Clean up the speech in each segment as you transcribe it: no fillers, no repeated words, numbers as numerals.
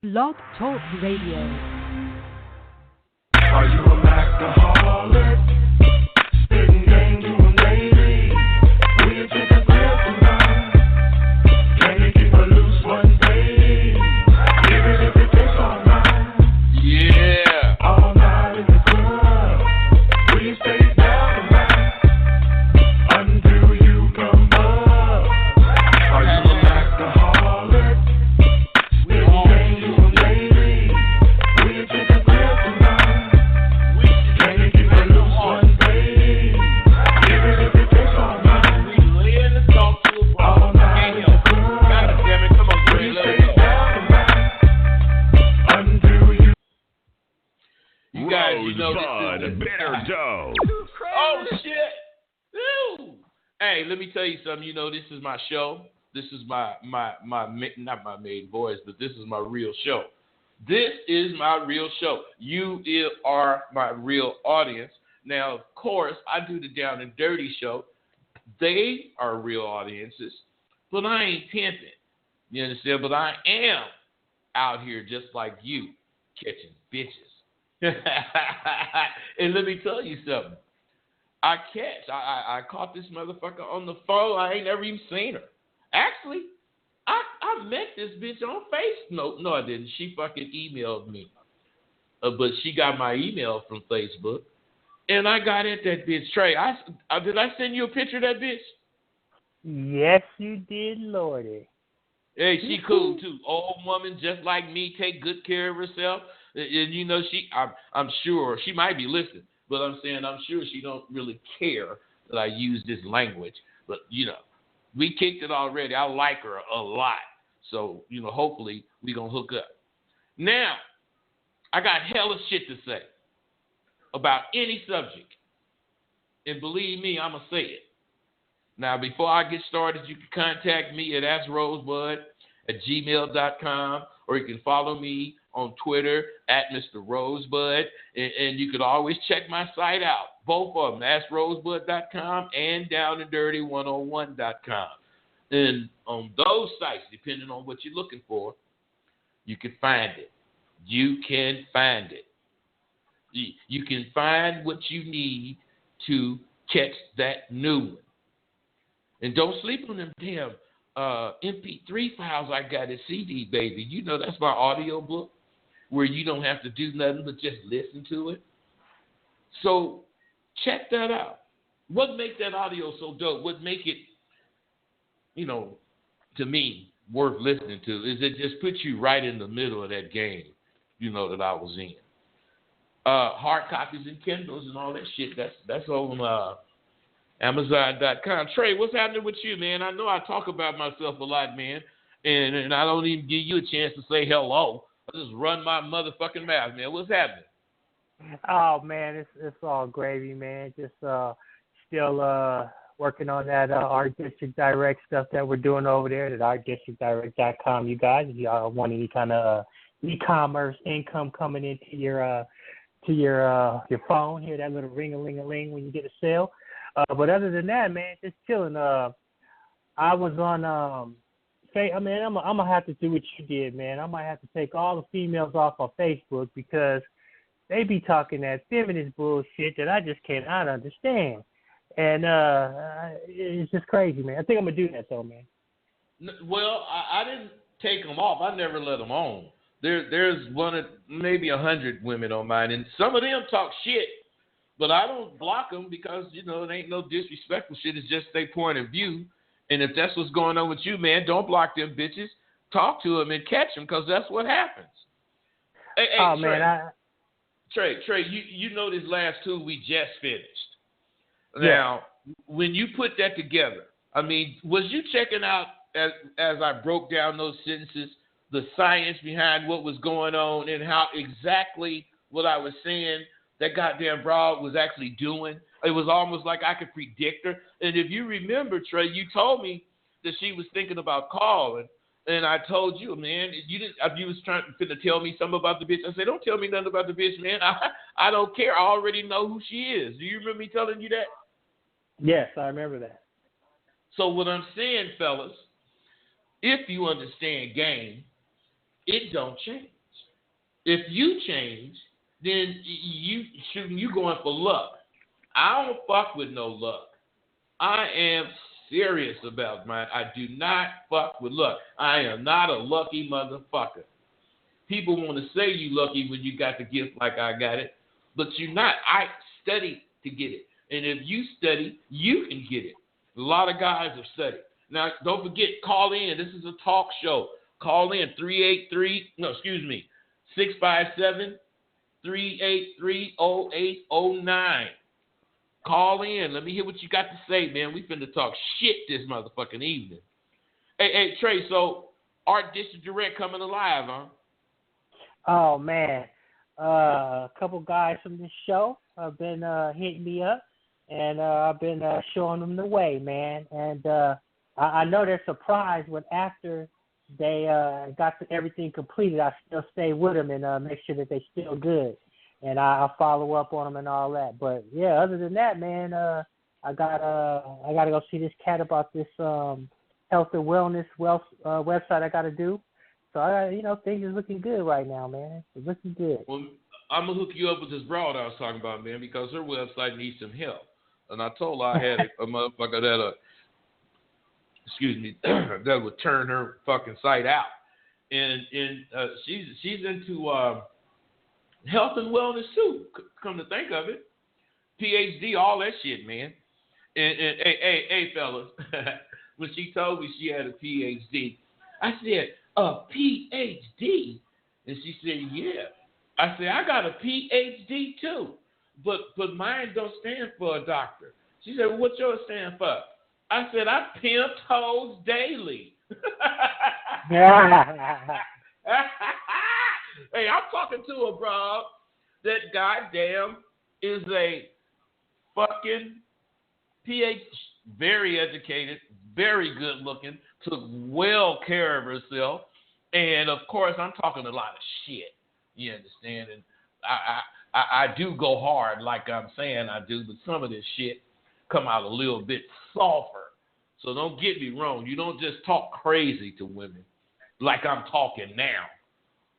Blog Talk Radio. Are you a alcoholic? Spitting game to a lady. Will you take a grip tonight? Can you keep her loose one day? Even if it takes all night. Yeah. All night in the club. Will you stay down tonight? Until you come up. Are you an alcoholic? Spitting game to a lady. Will you take a grip tonight? Can you keep her loose one day? Even if it takes all night. We lay in the talk to a brother. All night in the club. God damn it, come on, Trey. Stay down tonight. Until you guys, you know Rosebudd this is Bitterdose. Oh shit! Ew. Hey, let me tell you something. You know, this is my show. This is my not my main voice, but this is my real show. This is my real show. You are my real audience. Now, of course, I do the Down and Dirty show. They are real audiences, but I ain't pimping. You understand? But I am out here just like you, catching bitches. And let me tell you something. I caught this motherfucker on the phone. I ain't never even seen her. Actually, I met this bitch on Facebook. No, I didn't. She fucking emailed me. But she got my email from Facebook. And I got at that bitch. Trey, did I send you a picture of that bitch? Yes, you did, Lordy. Hey, she cool too. Old woman, just like me, take good care of herself. And you know, I'm sure she might be listening, but I'm sure she don't really care that I use this language. But you know, we kicked it already. I like her a lot, so you know, hopefully we gonna hook up. Now, I got hella shit to say about any subject, and believe me, I'ma say it. Now, before I get started, you can contact me at AskRosebud@gmail.com, or you can follow me on Twitter at Mr. Rosebud, and you could always check my site out, both of them, AskRosebud.com and DownandDirty101.com. And on those sites, depending on what you're looking for, you can find it. You can find it. You can find what you need to catch that new one. And don't sleep on them damn MP3 files I got at CD, baby. You know that's my audio book where you don't have to do nothing but just listen to it. So check that out. What makes that audio so dope? What make it, you know, to me, worth listening to is it just puts you right in the middle of that game, you know, that I was in. Hard copies and Kindles and all that shit, that's on Amazon.com. Trey, what's happening with you, man? I know I talk about myself a lot, man, and I don't even give you a chance to say hello. I just run my motherfucking mouth, man. What's happening? Oh man, it's all gravy, man. Just still working on that Art District Direct stuff that we're doing over there at artdistrictdirect.com. You guys, if y'all want any kind of e-commerce income coming into your phone, hear that little ring-a-ling-a-ling when you get a sale. But other than that, man, just chilling. I was on. I'm gonna have to do what you did, man. I might have to take all the females off of Facebook because they be talking that feminist bullshit that I just cannot understand, and it's just crazy, man. I think I'm gonna do that though, man. Well, I didn't take them off. I never let them on. There's maybe 100 women on mine, and some of them talk shit. But I don't block them because, you know, it ain't no disrespectful shit. It's just their point of view. And if that's what's going on with you, man, don't block them bitches. Talk to them and catch them because that's what happens. Hey, oh, Trey, man. Trey, you know this last tour we just finished. Now, when you put that together, I mean, was you checking out, as I broke down those sentences, the science behind what was going on and how exactly what I was saying that goddamn broad was actually doing? It was almost like I could predict her. And if you remember, Trey, you told me that she was thinking about calling. And I told you, man, you was trying to tell me something about the bitch. I said, don't tell me nothing about the bitch, man. I don't care. I already know who she is. Do you remember me telling you that? Yes, I remember that. So what I'm saying, fellas, if you understand game, it don't change. If you change, then you going for luck. I don't fuck with no luck. I am serious about mine. I do not fuck with luck. I am not a lucky motherfucker. People want to say you lucky when you got the gift like I got it, but you're not. I studied to get it. And if you study, you can get it. A lot of guys have studied. Now, don't forget, call in. This is a talk show. Call in 657-383-0809. Call in. Let me hear what you got to say, man. We finna talk shit this motherfucking evening. Hey, Trey, so Art District Direct coming alive, huh? Oh, man. A couple guys from this show have been hitting me up, and I've been showing them the way, man. And I know they're surprised when after they got everything completed, I still stay with them and make sure that they're still good. And I'll follow up on them and all that. But, yeah, other than that, man, I gotta go see this cat about this health and wellness website I got to do. So, things are looking good right now, man. It's looking good. Well, I'm going to hook you up with this broad I was talking about, man, because her website needs some help. And I told her I had a motherfucker that would turn her fucking site out. And she's into health and wellness too, come to think of it. PhD, all that shit, man. And hey, fellas, when she told me she had a PhD, I said, a PhD? And she said, yeah. I said, I got a PhD too, but mine don't stand for a doctor. She said, well, what's yours stand for? I said, I pimp hoes daily. Hey, I'm talking to a bro that goddamn is a fucking PhD, very educated, very good looking, took well care of herself, and of course I'm talking a lot of shit. You understand? And I do go hard like I'm saying I do, but some of this shit come out a little bit softer. So don't get me wrong. You don't just talk crazy to women like I'm talking now.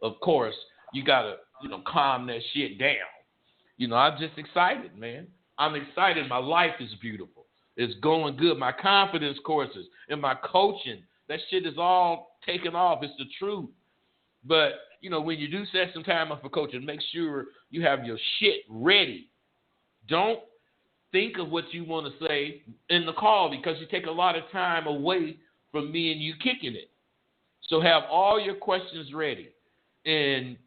Of course, you got to, calm that shit down. I'm just excited, man. I'm excited. My life is beautiful. It's going good. My confidence courses and my coaching, that shit is all taken off. It's the truth. But, when you do set some time up for coaching, make sure you have your shit ready. Don't think of what you want to say in the call because you take a lot of time away from me and you kicking it. So have all your questions ready. And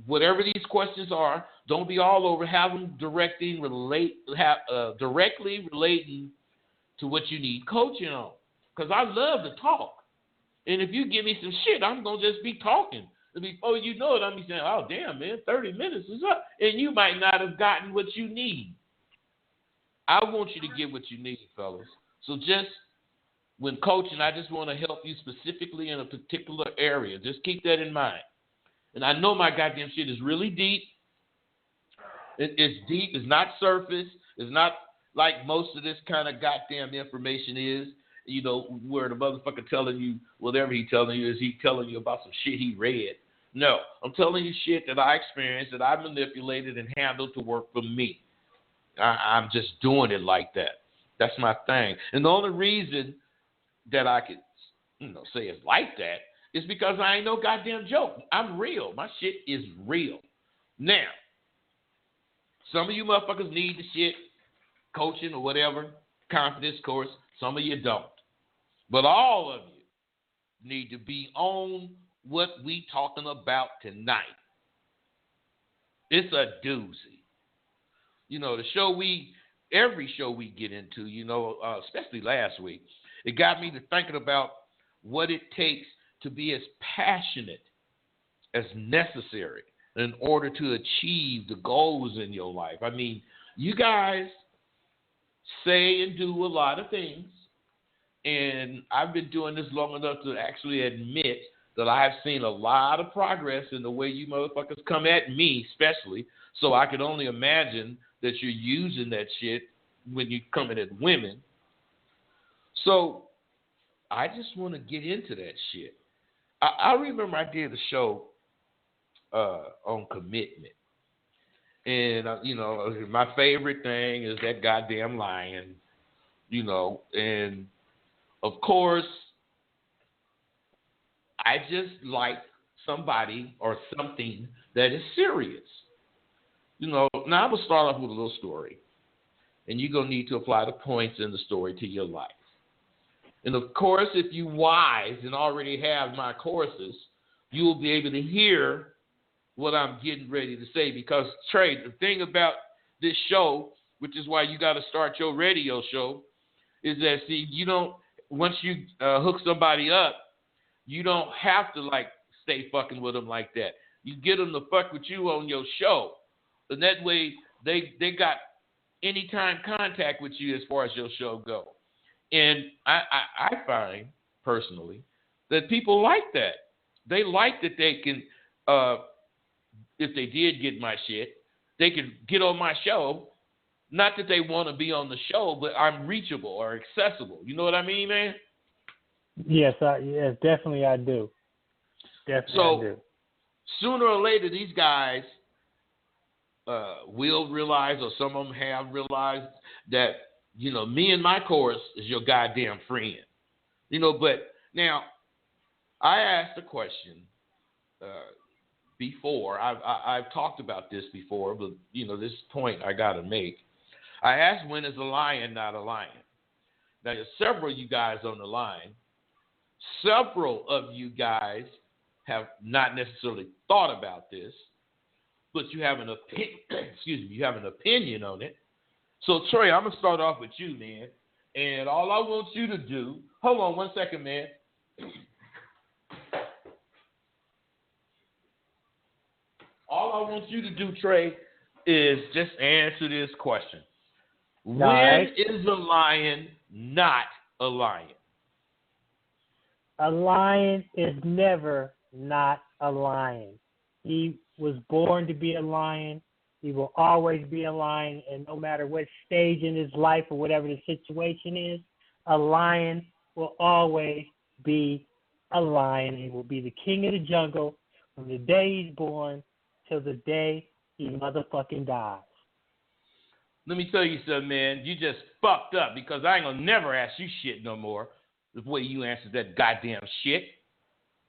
whatever these questions are, don't be all over. Have them directly relating to what you need coaching on. Because I love to talk. And if you give me some shit, I'm going to just be talking. And before you know it, I'm be saying, oh, damn, man, 30 minutes is up. And you might not have gotten what you need. I want you to get what you need, fellas. So just when coaching, I just want to help you specifically in a particular area. Just keep that in mind. And I know my goddamn shit is really deep. It's deep. It's not surface. It's not like most of this kind of goddamn information is, where the motherfucker telling you whatever he telling you is he telling you about some shit he read. No, I'm telling you shit that I experienced, that I manipulated and handled to work for me. I'm just doing it like that. That's my thing. And the only reason that I could, say it's like that is because I ain't no goddamn joke. I'm real. My shit is real. Now, some of you motherfuckers need the shit, coaching or whatever, confidence course. Some of you don't. But all of you need to be on what we talking about tonight. It's a doozy. The show every show we get into, especially last week, it got me to thinking about what it takes to be as passionate as necessary in order to achieve the goals in your life. I mean, you guys say and do a lot of things, and I've been doing this long enough to actually admit that I've seen a lot of progress in the way you motherfuckers come at me, especially, so I could only imagine that you're using that shit when you're coming at women. So I just want to get into that shit. I remember I did a show on commitment. And, my favorite thing is that goddamn lion, and of course, I just like somebody or something that is serious. Now I will start off with a little story, and you're going to need to apply the points in the story to your life. And of course, if you wise and already have my courses, you will be able to hear what I'm getting ready to say. Because, Trey, the thing about this show, which is why you got to start your radio show, is that, see, you don't, once you hook somebody up, you don't have to, stay fucking with them like that. You get them to fuck with you on your show. And that way, they got anytime contact with you as far as your show go. And I find, personally, that people like that. They like that they can, if they did get my shit, they could get on my show. Not that they want to be on the show, but I'm reachable or accessible. You know what I mean, man? Yes, definitely I do. Definitely I do. Sooner or later, these guys will realize, or some of them have realized, that, me and my course is your goddamn friend. But now, I asked a question before. I've talked about this before, but, this point I got to make. I asked, when is a lion not a lion? Now, there's several of you guys on the line. Several of you guys have not necessarily thought about this, but you have an you have an opinion on it. So, Trey, I'm going to start off with you, man. And all I want you to do, hold on one second, man. All I want you to do, Trey, is just answer this question. When is a lion not a lion? A lion is never not a lion. He was born to be a lion. He will always be a lion. And no matter what stage in his life or whatever the situation is, a lion will always be a lion. He will be the king of the jungle from the day he's born till the day he motherfucking dies. Let me tell you something, man. You just fucked up, because I ain't gonna never ask you shit no more the way you answered that goddamn shit.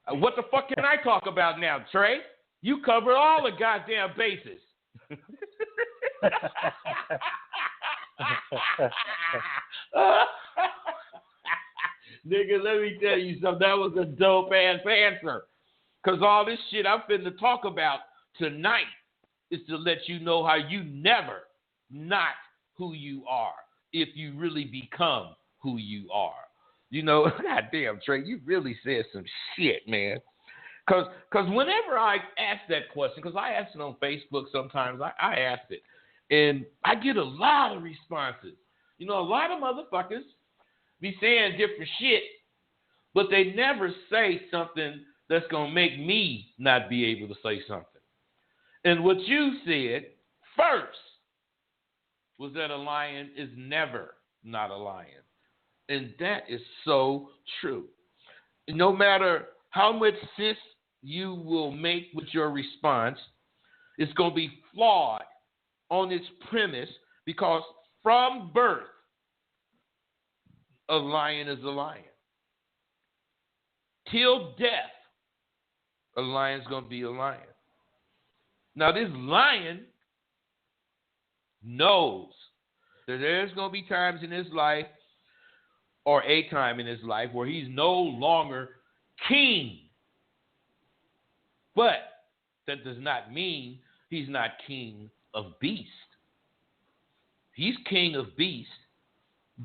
What the fuck can I talk about now, Trey? You covered all the goddamn bases. Nigga, let me tell you something. That was a dope-ass answer. Because all this shit I'm finna talk about tonight is to let you know how you never not who you are if you really become who you are. Goddamn, Trey, you really said some shit, man. Because whenever I ask that question, because I ask it on Facebook sometimes, I ask it, and I get a lot of responses. A lot of motherfuckers be saying different shit, but they never say something that's going to make me not be able to say something. And what you said first was that a lion is never not a lion. And that is so true. No matter how much sense you will make with your response, it's going to be flawed on its premise, because from birth, a lion is a lion. Till death, a lion's going to be a lion. Now, this lion knows that there's going to be times in his life, or a time in his life, where he's no longer king. But that does not mean he's not king of beast. He's king of beast,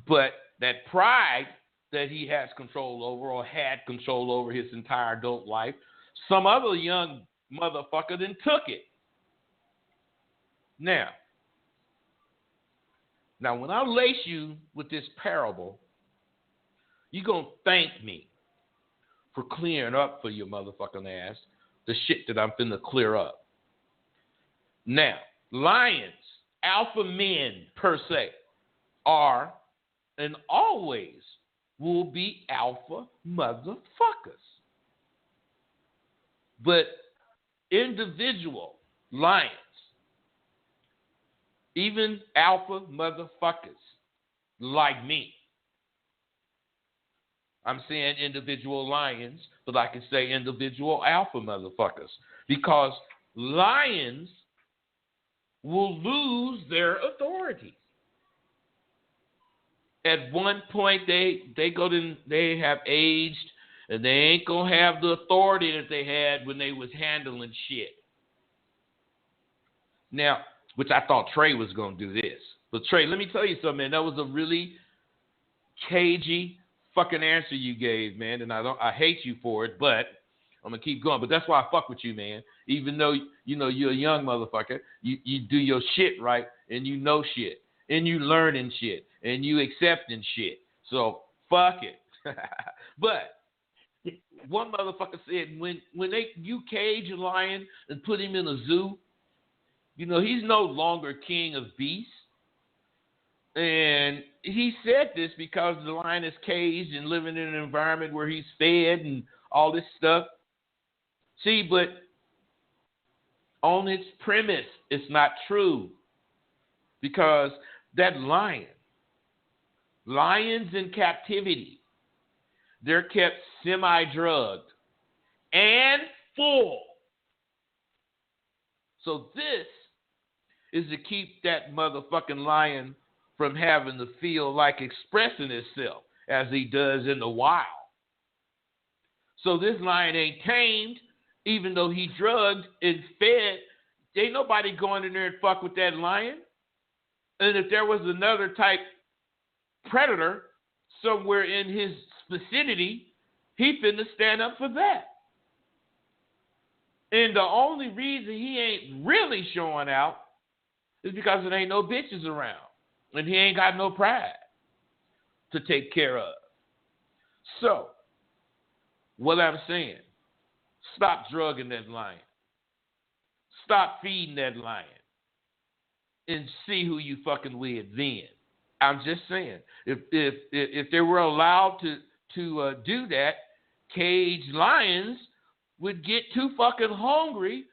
but that pride that he has control over, or had control over his entire adult life, some other young motherfucker then took it. Now, when I lace you with this parable, you're going to thank me for clearing up for your motherfucking ass the shit that I'm finna clear up. Now, lions, alpha men per se, are and always will be alpha motherfuckers. But individual lions, even alpha motherfuckers like me, I'm saying individual lions, but I can say individual alpha motherfuckers, because lions will lose their authority. At one point, they have aged, and they ain't gonna have the authority that they had when they was handling shit. Now, which I thought Trey was gonna do this, but Trey, let me tell you something, man. That was a really cagey fucking answer you gave, man, and I hate you for it, but I'm gonna keep going. But that's why I fuck with you, man. Even though you're a young motherfucker, you do your shit right, and you know shit, and you learning shit, and you accepting shit. So fuck it. But one motherfucker said when you cage a lion and put him in a zoo, he's no longer king of beasts. And he said this because the lion is caged and living in an environment where he's fed and all this stuff. See, but on its premise, it's not true. Because that lions in captivity, they're kept semi-drugged and full. So this is to keep that motherfucking lion from having to feel like expressing itself as he does in the wild. So this lion ain't tamed, even though he drugged and fed. Ain't nobody going in there and fuck with that lion. And if there was another type predator somewhere in his vicinity, he finna stand up for that. And the only reason he ain't really showing out is because there ain't no bitches around. And he ain't got no pride to take care of. So, what I'm saying, stop drugging that lion. Stop feeding that lion. And see who you fucking with then. I'm just saying, if they were allowed to do that, caged lions would get too fucking hungry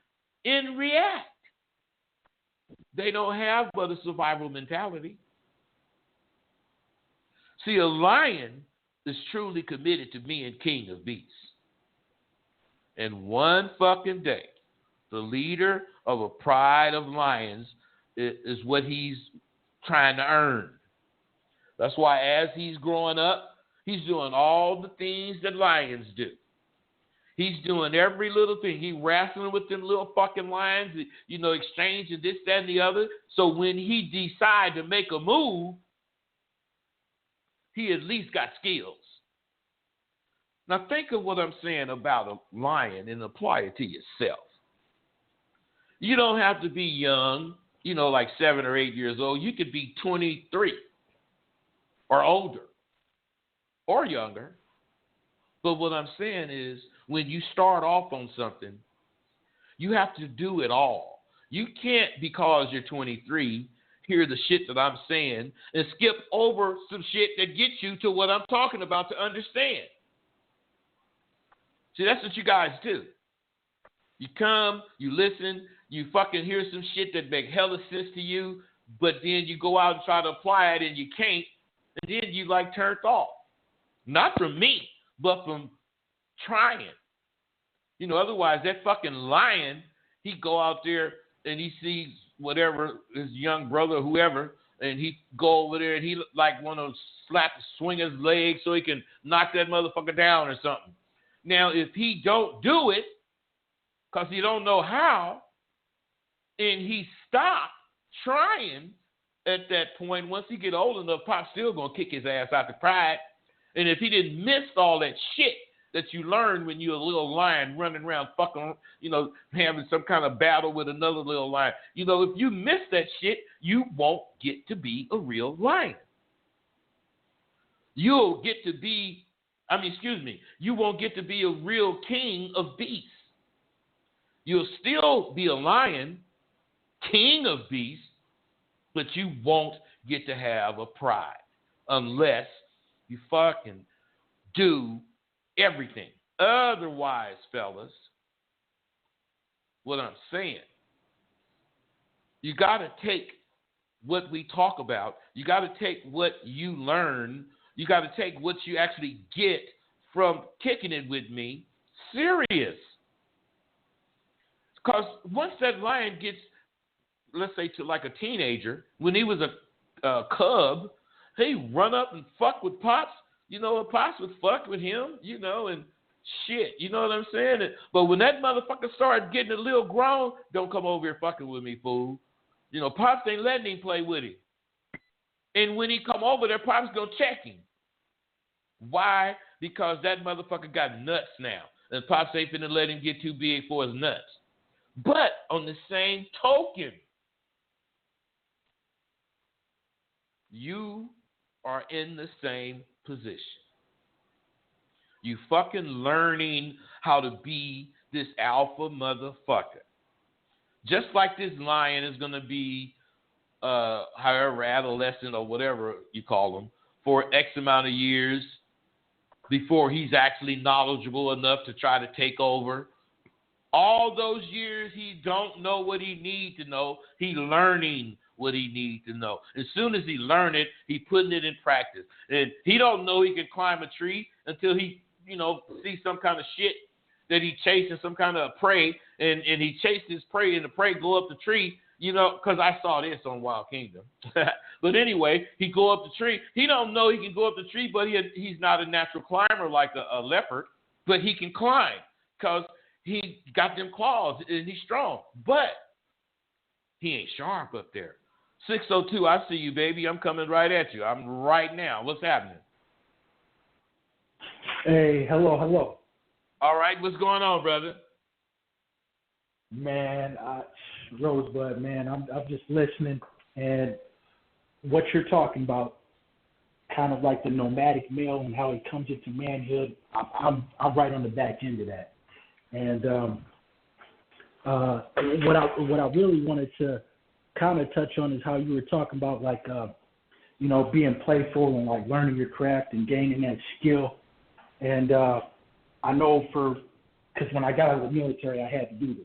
and react. They don't have but a survival mentality. See, a lion is truly committed to being king of beasts. And one fucking day, the leader of a pride of lions is what he's trying to earn. That's why as he's growing up, he's doing all the things that lions do. He's doing every little thing. He's wrestling with them little fucking lions, exchanging this, that, and the other. So when he decides to make a move, he at least got skills. Now think of what I'm saying about a lion and apply it to yourself. You don't have to be young, like 7 or 8 years old. You could be 23 or older or younger. But what I'm saying is when you start off on something, you have to do it all. You can't, because you're 23, hear the shit that I'm saying and skip over some shit that gets you to what I'm talking about to understand. See, that's what you guys do. You come, you listen, you fucking hear some shit that make hella sense to you, but then you go out and try to apply it and you can't, and then you turned off. Not from me, but from trying. Otherwise that fucking lion, he go out there and he sees whatever, his young brother, whoever, and he go over there and he want to swing his leg so he can knock that motherfucker down or something. Now, if he don't do it, because he don't know how, and he stopped trying at that point, once he get old enough, Pop's still going to kick his ass out the pride. And if he didn't miss all that shit that you learned when you're a little lion running around fucking, having some kind of battle with another little lion. If you miss that shit, you won't get to be a real lion. You won't get to be a real king of beasts. You'll still be a lion, king of beasts, but you won't get to have a pride unless you fucking do everything. Otherwise, fellas, what I'm saying. You got to take what we talk about. You got to take what you learn. You got to take what you actually get from kicking it with me serious. Because once that lion gets, let's say, to like a teenager, when he was a cub, he run up and fuck with Pops. You know, and Pops would fuck with him, you know, and shit. You know what I'm saying? But when that motherfucker started getting a little grown, don't come over here fucking with me, fool. You know, Pops ain't letting him play with him. And when he come over there, Pops gonna check him. Why? Because that motherfucker got nuts now. And Pops ain't finna let him get too big for his nuts. But on the same token, you are in the same position. You fucking learning how to be this alpha motherfucker. Just like this lion is going to be, however, adolescent or whatever you call him, for X amount of years before he's actually knowledgeable enough to try to take over. All those years, he don't know what he need to know. He learning what he need to know. As soon as he learn it, he putting it in practice. And he don't know he can climb a tree until he, you know, see some kind of shit that he chasing, some kind of prey, and he chased his prey, and the prey go up the tree, you know, because I saw this on Wild Kingdom. But anyway, he go up the tree. He don't know he can go up the tree, but he's not a natural climber like a leopard, but he can climb because he got them claws, and he's strong. But he ain't sharp up there. 602, I see you, baby. I'm coming right at you. I'm right now. What's happening? Hey, hello. All right, what's going on, brother? Man, Rosebud, man, I'm just listening, and what you're talking about, kind of like the nomadic male and how he comes into manhood, I'm right on the back end of that. And what I really wanted to kind of touch on is how you were talking about, like, you know, being playful and like learning your craft and gaining that skill. And I know because when I got out of the military, I had to do this.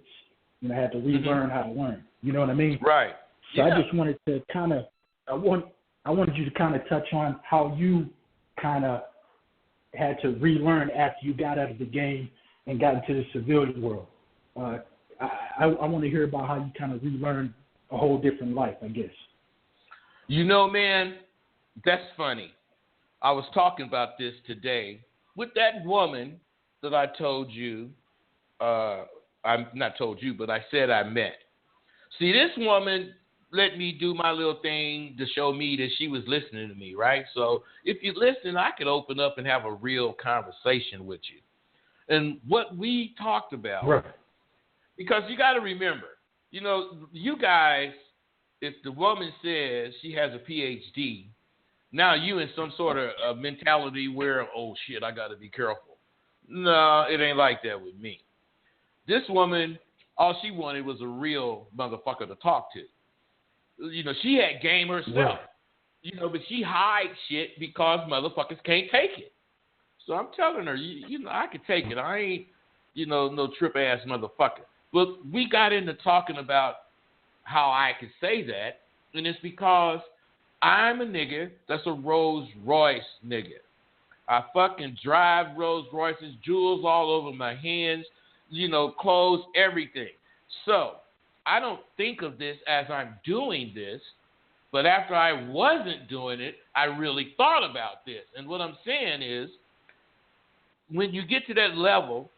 You know, I had to relearn how to learn. You know what I mean? Right. So yeah. I just wanted to kind of, I wanted you to kind of touch on how you kind of had to relearn after you got out of the game and got into the civilian world. I want to hear about how you kind of relearned a whole different life, I guess. You know, man, that's funny. I was talking about this today with that woman that I told you, I'm not told you, but I said I met. See, this woman let me do my little thing to show me that she was listening to me, right? So if you listen, I could open up and have a real conversation with you. And what we talked about, right. Because you got to remember, you know, you guys, if the woman says she has a PhD, now you in some sort of mentality where, oh, shit, I got to be careful. No, it ain't like that with me. This woman, all she wanted was a real motherfucker to talk to. You know, she had game herself. Right. You know, but she hides shit because motherfuckers can't take it. So I'm telling her, you know, I can take it. I ain't, you know, no trip-ass motherfucker. But we got into talking about how I could say that, and it's because I'm a nigga that's a Rolls Royce nigga. I fucking drive Rolls Royces, jewels all over my hands, you know, clothes, everything. So I don't think of this as I'm doing this, but after I wasn't doing it, I really thought about this. And what I'm saying is, when you get to that level,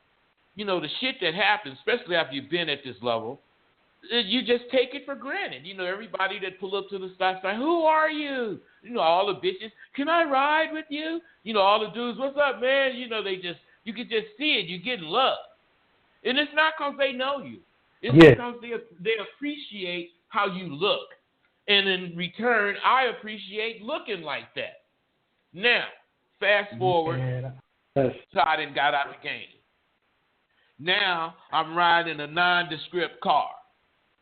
you know, the shit that happens, especially after you've been at this level, you just take it for granted. You know, everybody that pull up to the stop sign, who are you? You know, all the bitches, can I ride with you? You know, all the dudes, what's up, man? You know, you can just see it. You get love. And it's not because they know you. It's because they appreciate how you look. And in return, I appreciate looking like that. Now, fast forward, so I done got out of the game. Now, I'm riding a nondescript car.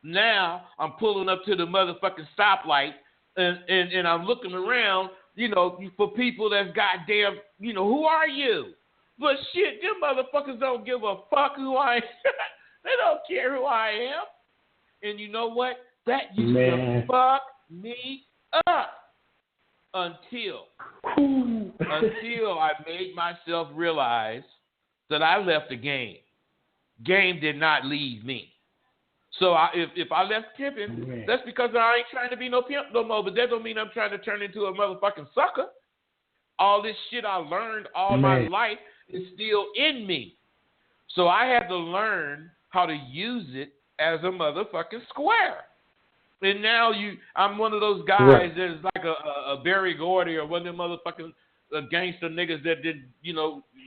Now, I'm pulling up to the motherfucking stoplight, and I'm looking around, you know, for people that's goddamn, you know, who are you? But shit, them motherfuckers don't give a fuck who I am. They don't care who I am. And you know what? That used to fuck me up until I made myself realize that I left the game. Game did not leave me. So if I left pimping, that's because I ain't trying to be no pimp no more. But that don't mean I'm trying to turn into a motherfucking sucker. All this shit I learned all my life is still in me. So I had to learn how to use it as a motherfucking square. And now I'm one of those guys that's like a Barry Gordy or one of them motherfucking gangster niggas that did,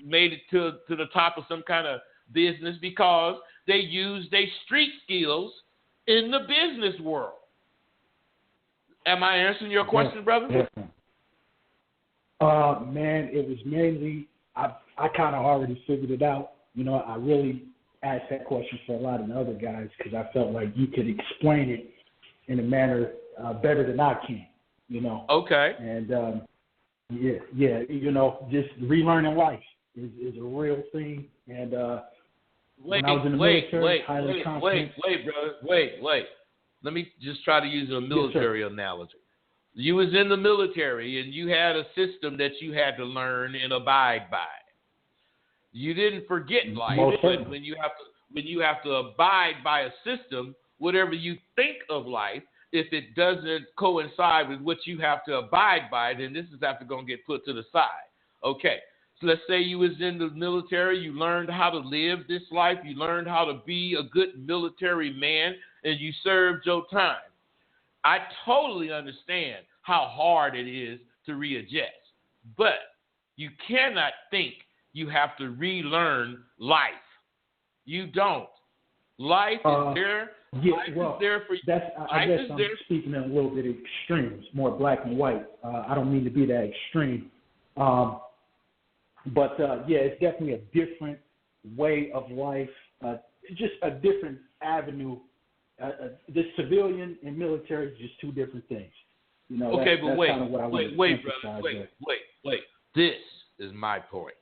made it to the top of some kind of business because they used their street skills in the business world. Am I answering your question, brother? Man, it was mainly, I kind of already figured it out. I really asked that question for a lot of the other guys because I felt like you could explain it in a manner better than I can, Okay. And, just relearning life is a real thing. And when I was in the military, highly confident. Wait. Let me just try to use a military analogy. You was in the military and you had a system that you had to learn and abide by. You didn't forget life, but when you have to abide by a system, whatever you think of life, if it doesn't coincide with what you have to abide by, then this is going to get put to the side. Okay, so let's say you was in the military, you learned how to live this life, you learned how to be a good military man, and you served your time. I totally understand how hard it is to readjust, but you cannot think you have to relearn life. You don't. Life is there. Life is there for you. I guess I'm speaking in a little bit of extremes, more black and white. I don't mean to be that extreme. But it's definitely a different way of life, just a different avenue. The civilian and military is just two different things. Okay, but wait, brother. Wait. This is my point.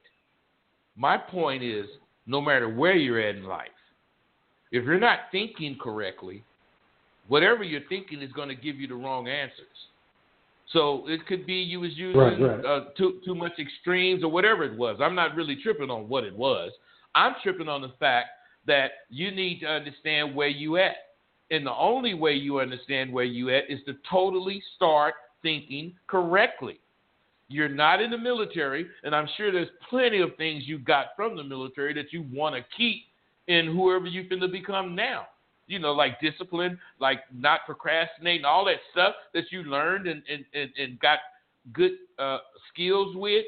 My point is, no matter where you're at in life, if you're not thinking correctly, whatever you're thinking is going to give you the wrong answers. So it could be you was using too much extremes or whatever it was. I'm not really tripping on what it was. I'm tripping on the fact that you need to understand where you at. And the only way you understand where you at is to totally start thinking correctly. You're not in the military, and I'm sure there's plenty of things you got from the military that you want to keep in whoever you're going to become now. Like discipline, like not procrastinating, all that stuff that you learned and got good skills with.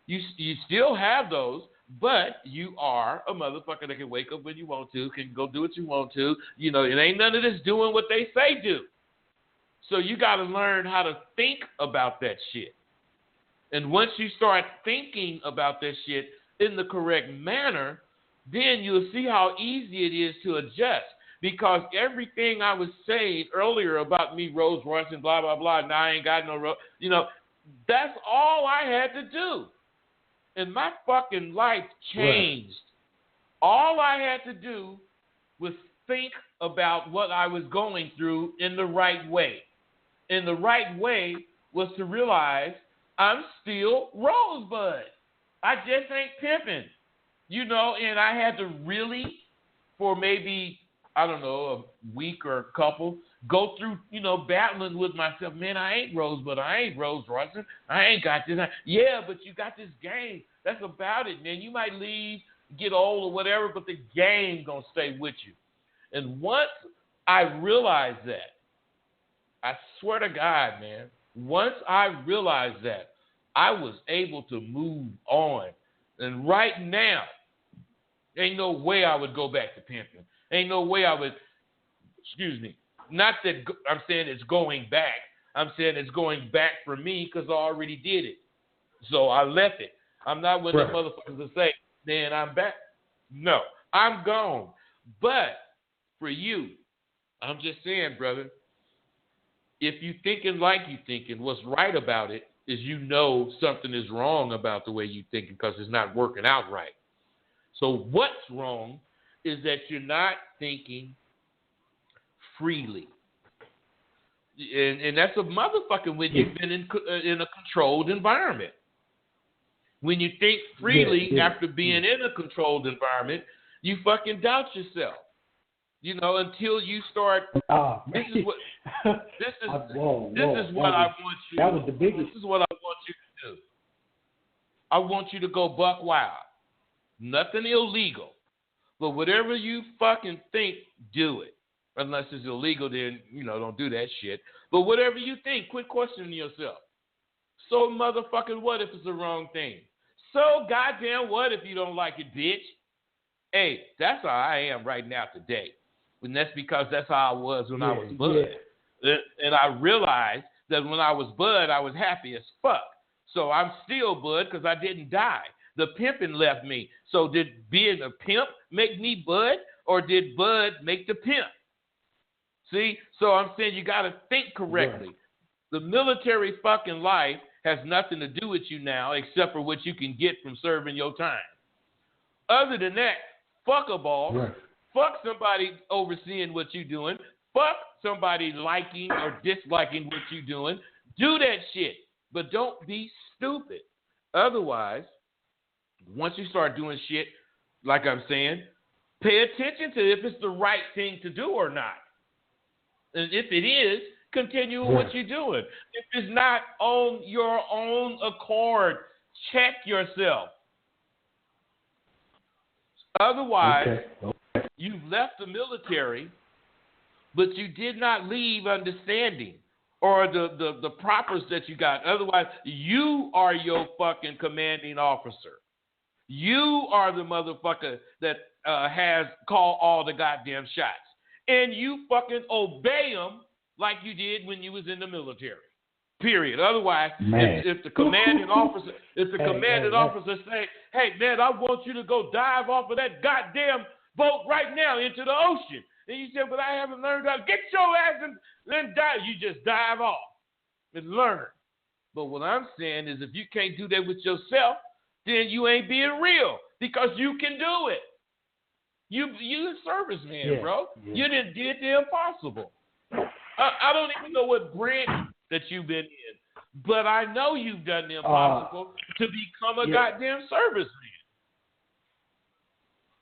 You still have those, but you are a motherfucker that can wake up when you want to, can go do what you want to. It ain't none of this doing what they say do. So you got to learn how to think about that shit. And once you start thinking about that shit in the correct manner, then you'll see how easy it is to adjust. Because everything I was saying earlier about me, Rolls Royce and blah, blah, blah, now I ain't got no, that's all I had to do. And my fucking life changed. Right. All I had to do was think about what I was going through in the right way. And the right way was to realize I'm still Rosebud. I just ain't pimping. And I had to really, for maybe, I don't know, a week or a couple, go through, battling with myself. Man, I ain't Rosebud. I ain't Rolls Royce. I ain't got this. Yeah, but you got this game. That's about it, man. You might leave, get old or whatever, but the game going to stay with you. And once I realized that, I swear to God, man, once I realized that, I was able to move on. And right now, ain't no way I would go back to pimping. Ain't no way I would, not that I'm saying it's going back. I'm saying it's going back for me because I already did it. So I left it. I'm not one of the motherfuckers to say, man, I'm back. No, I'm gone. But for you, I'm just saying, brother, if you thinking like you thinking, what's right about it is something is wrong about the way you thinking because it's not working out right. So what's wrong is that you're not thinking freely. And that's a motherfucking when you've been in a controlled environment. When you think freely after being in a controlled environment, you fucking doubt yourself. You know, until you start. This is what I want you. That was the biggest. This is what I want you to do. I want you to go buck wild. Nothing illegal, but whatever you fucking think, do it. Unless it's illegal, then don't do that shit. But whatever you think, quit questioning yourself. So motherfucking what if it's the wrong thing? So goddamn what if you don't like it, bitch? Hey, that's how I am right now today. And that's because that's how I was when I was bud. Yeah. And I realized that when I was bud, I was happy as fuck. So I'm still bud because I didn't die. The pimping left me. So did being a pimp make me bud, or did bud make the pimp? See? So I'm saying you got to think correctly. Right. The military fucking life has nothing to do with you now except for what you can get from serving your time. Other than that, fuck a ball. Right. Fuck somebody overseeing what you're doing. Fuck somebody liking or disliking what you're doing. Do that shit. But don't be stupid. Otherwise, once you start doing shit, like I'm saying, pay attention to if it's the right thing to do or not. And if it is, continue with what you're doing. If it's not on your own accord, check yourself. Otherwise, you've left the military, but you did not leave understanding or the propers that you got. Otherwise, you are your fucking commanding officer. You are the motherfucker that has called all the goddamn shots. And you fucking obey them like you did when you was in the military. Period. Otherwise, if the commanding officer, officer say, hey man, I want you to go dive off of that goddamn boat right now into the ocean. And you say, but I haven't learned how to get your ass and then dive. You just dive off and learn. But what I'm saying is if you can't do that with yourself, then you ain't being real because you can do it. You a serviceman, bro. Yeah. You did the impossible. I don't even know what branch that you've been in, but I know you've done the impossible to become a goddamn serviceman.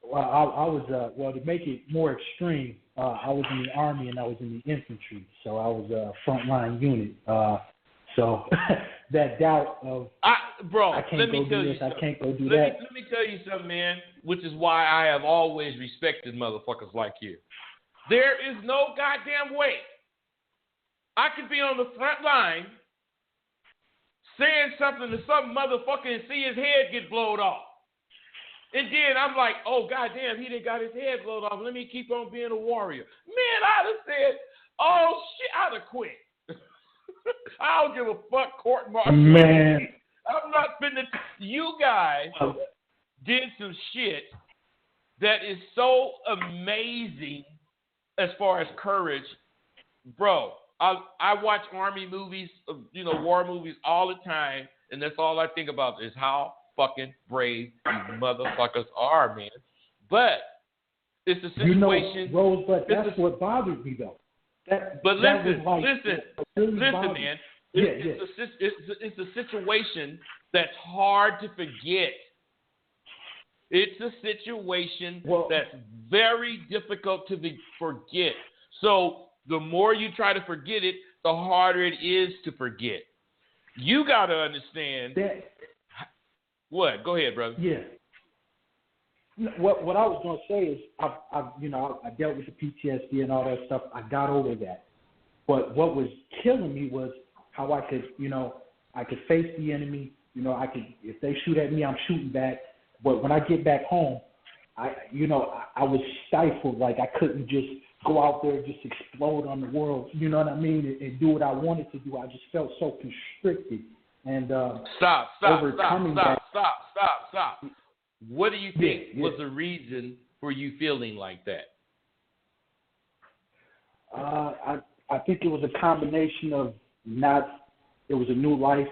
Well, I was to make it more extreme, I was in the Army and I was in the infantry, so I was a frontline unit. So that doubt of I can't go do this, I can't go do that. Let me tell you something, man, which is why I have always respected motherfuckers like you. There is no goddamn way I could be on the front line saying something to some motherfucker and see his head get blown off. And then I'm like, oh, goddamn, he done got his head blown off. Let me keep on being a warrior. Man, I'd have said, oh, shit, I'd have quit. I don't give a fuck court martial. Man. I'm not finna. You guys did some shit that is so amazing as far as courage. Bro, I watch Army movies, war movies all the time, and that's all I think about is how fucking brave these motherfuckers are, man. But it's a situation. Rosebudd, that's what bothers me, though. Listen, man. It's a situation that's hard to forget. It's a situation that's very difficult to forget. So the more you try to forget it, the harder it is to forget. You got to understand. What? Go ahead, brother. Yeah. What I was going to say is, I dealt with the PTSD and all that stuff. I got over that. But what was killing me was how I could, I could face the enemy. If they shoot at me, I'm shooting back. But when I get back home, I was stifled. Like I couldn't just go out there and just explode on the world. You know what I mean? And do what I wanted to do. I just felt so constricted. And Stop. What do you think was the reason for you feeling like that? I think it was a combination of it was a new life,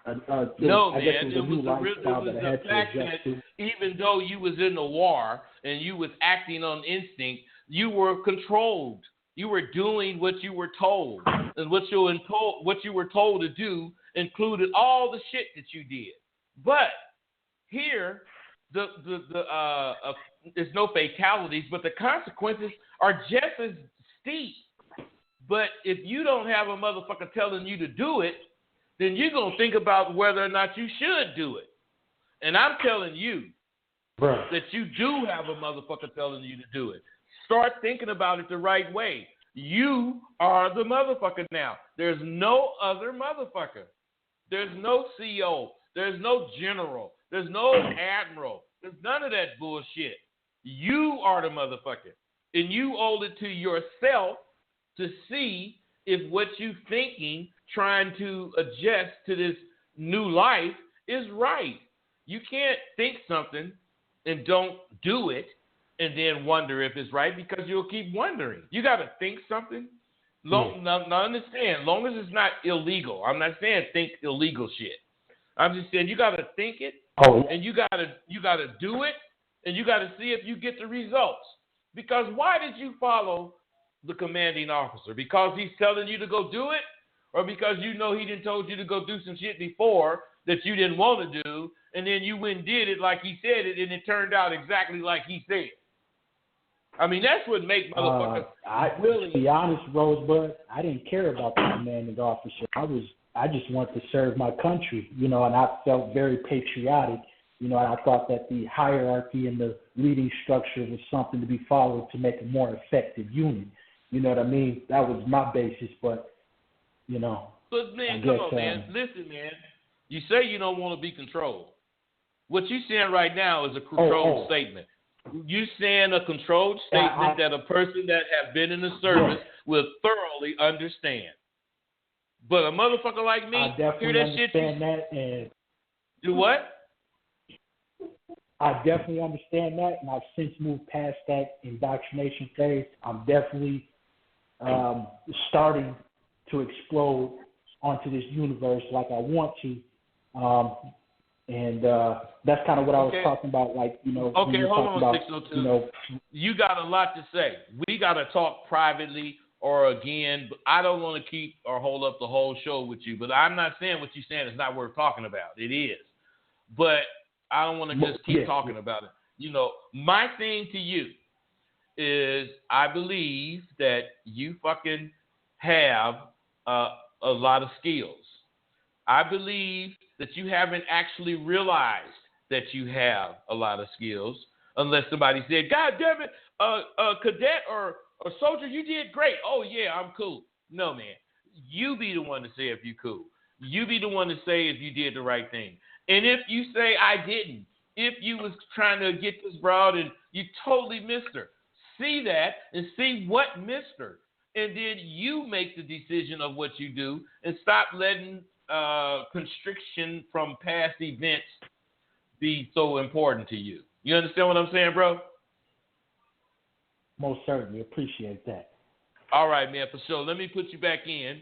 No, I man. guess it was a new It lifestyle was that I the had to fact adjust that to. even though you was in the war and you was acting on instinct, you were controlled. You were doing what you were told, and what you were told to do included all the shit that you did. But here, there's no fatalities, but the consequences are just as steep. But if you don't have a motherfucker telling you to do it, then you're going to think about whether or not you should do it. And I'm telling you that you do have a motherfucker telling you to do it. Start thinking about it the right way. You are the motherfucker now. There's no other motherfucker. There's no CO. There's no general. There's no admiral. There's none of that bullshit. You are the motherfucker. And you owe it to yourself to see if what you're thinking, trying to adjust to this new life, is right. You can't think something and don't do it and then wonder if it's right, because you'll keep wondering. You got to think something. Now understand, long as it's not illegal. I'm not saying think illegal shit. I'm just saying you got to think it, and you got to do it, and you got to see if you get the results. Because why did you follow the commanding officer? Because he's telling you to go do it, or because you know he didn't told you to go do some shit before that you didn't want to do, and then you went and did it like he said it, and it turned out exactly like he said. I mean, that's what makes motherfuckers. To be honest, Rosebud, I didn't care about the commanding officer. I just wanted to serve my country, and I felt very patriotic, and I thought that the hierarchy and the leading structure was something to be followed to make a more effective unit. You know what I mean? That was my basis, but, But, man, come on, man. Listen, man. You say you don't want to be controlled. What you're saying right now is a controlled statement. You're saying a controlled statement that a person that has been in the service will thoroughly understand. But a motherfucker like me, I definitely hear that shit. Understand that, and do what? I definitely understand that, and I've since moved past that indoctrination phase. I'm definitely starting to explode onto this universe like I want to. And that's kind of what I was talking about, like, Okay, hold on, 602. You got a lot to say. We got to talk privately or again. But I don't want to keep or hold up the whole show with you. But I'm not saying what you're saying is not worth talking about. It is. But I don't want to just keep talking about it. My thing to you is I believe that you fucking have a lot of skills. I believe that you haven't actually realized that you have a lot of skills unless somebody said, God damn it, cadet or soldier, you did great. Oh, yeah, I'm cool. No, man. You be the one to say if you cool. You be the one to say if you did the right thing. And if you say I didn't, if you was trying to get this broad and you totally missed her, see that and see what missed her. And then you make the decision of what you do and stop letting constriction from past events be so important to you. You understand what I'm saying, bro? Most certainly. Appreciate that. All right, man, for sure. Let me put you back in.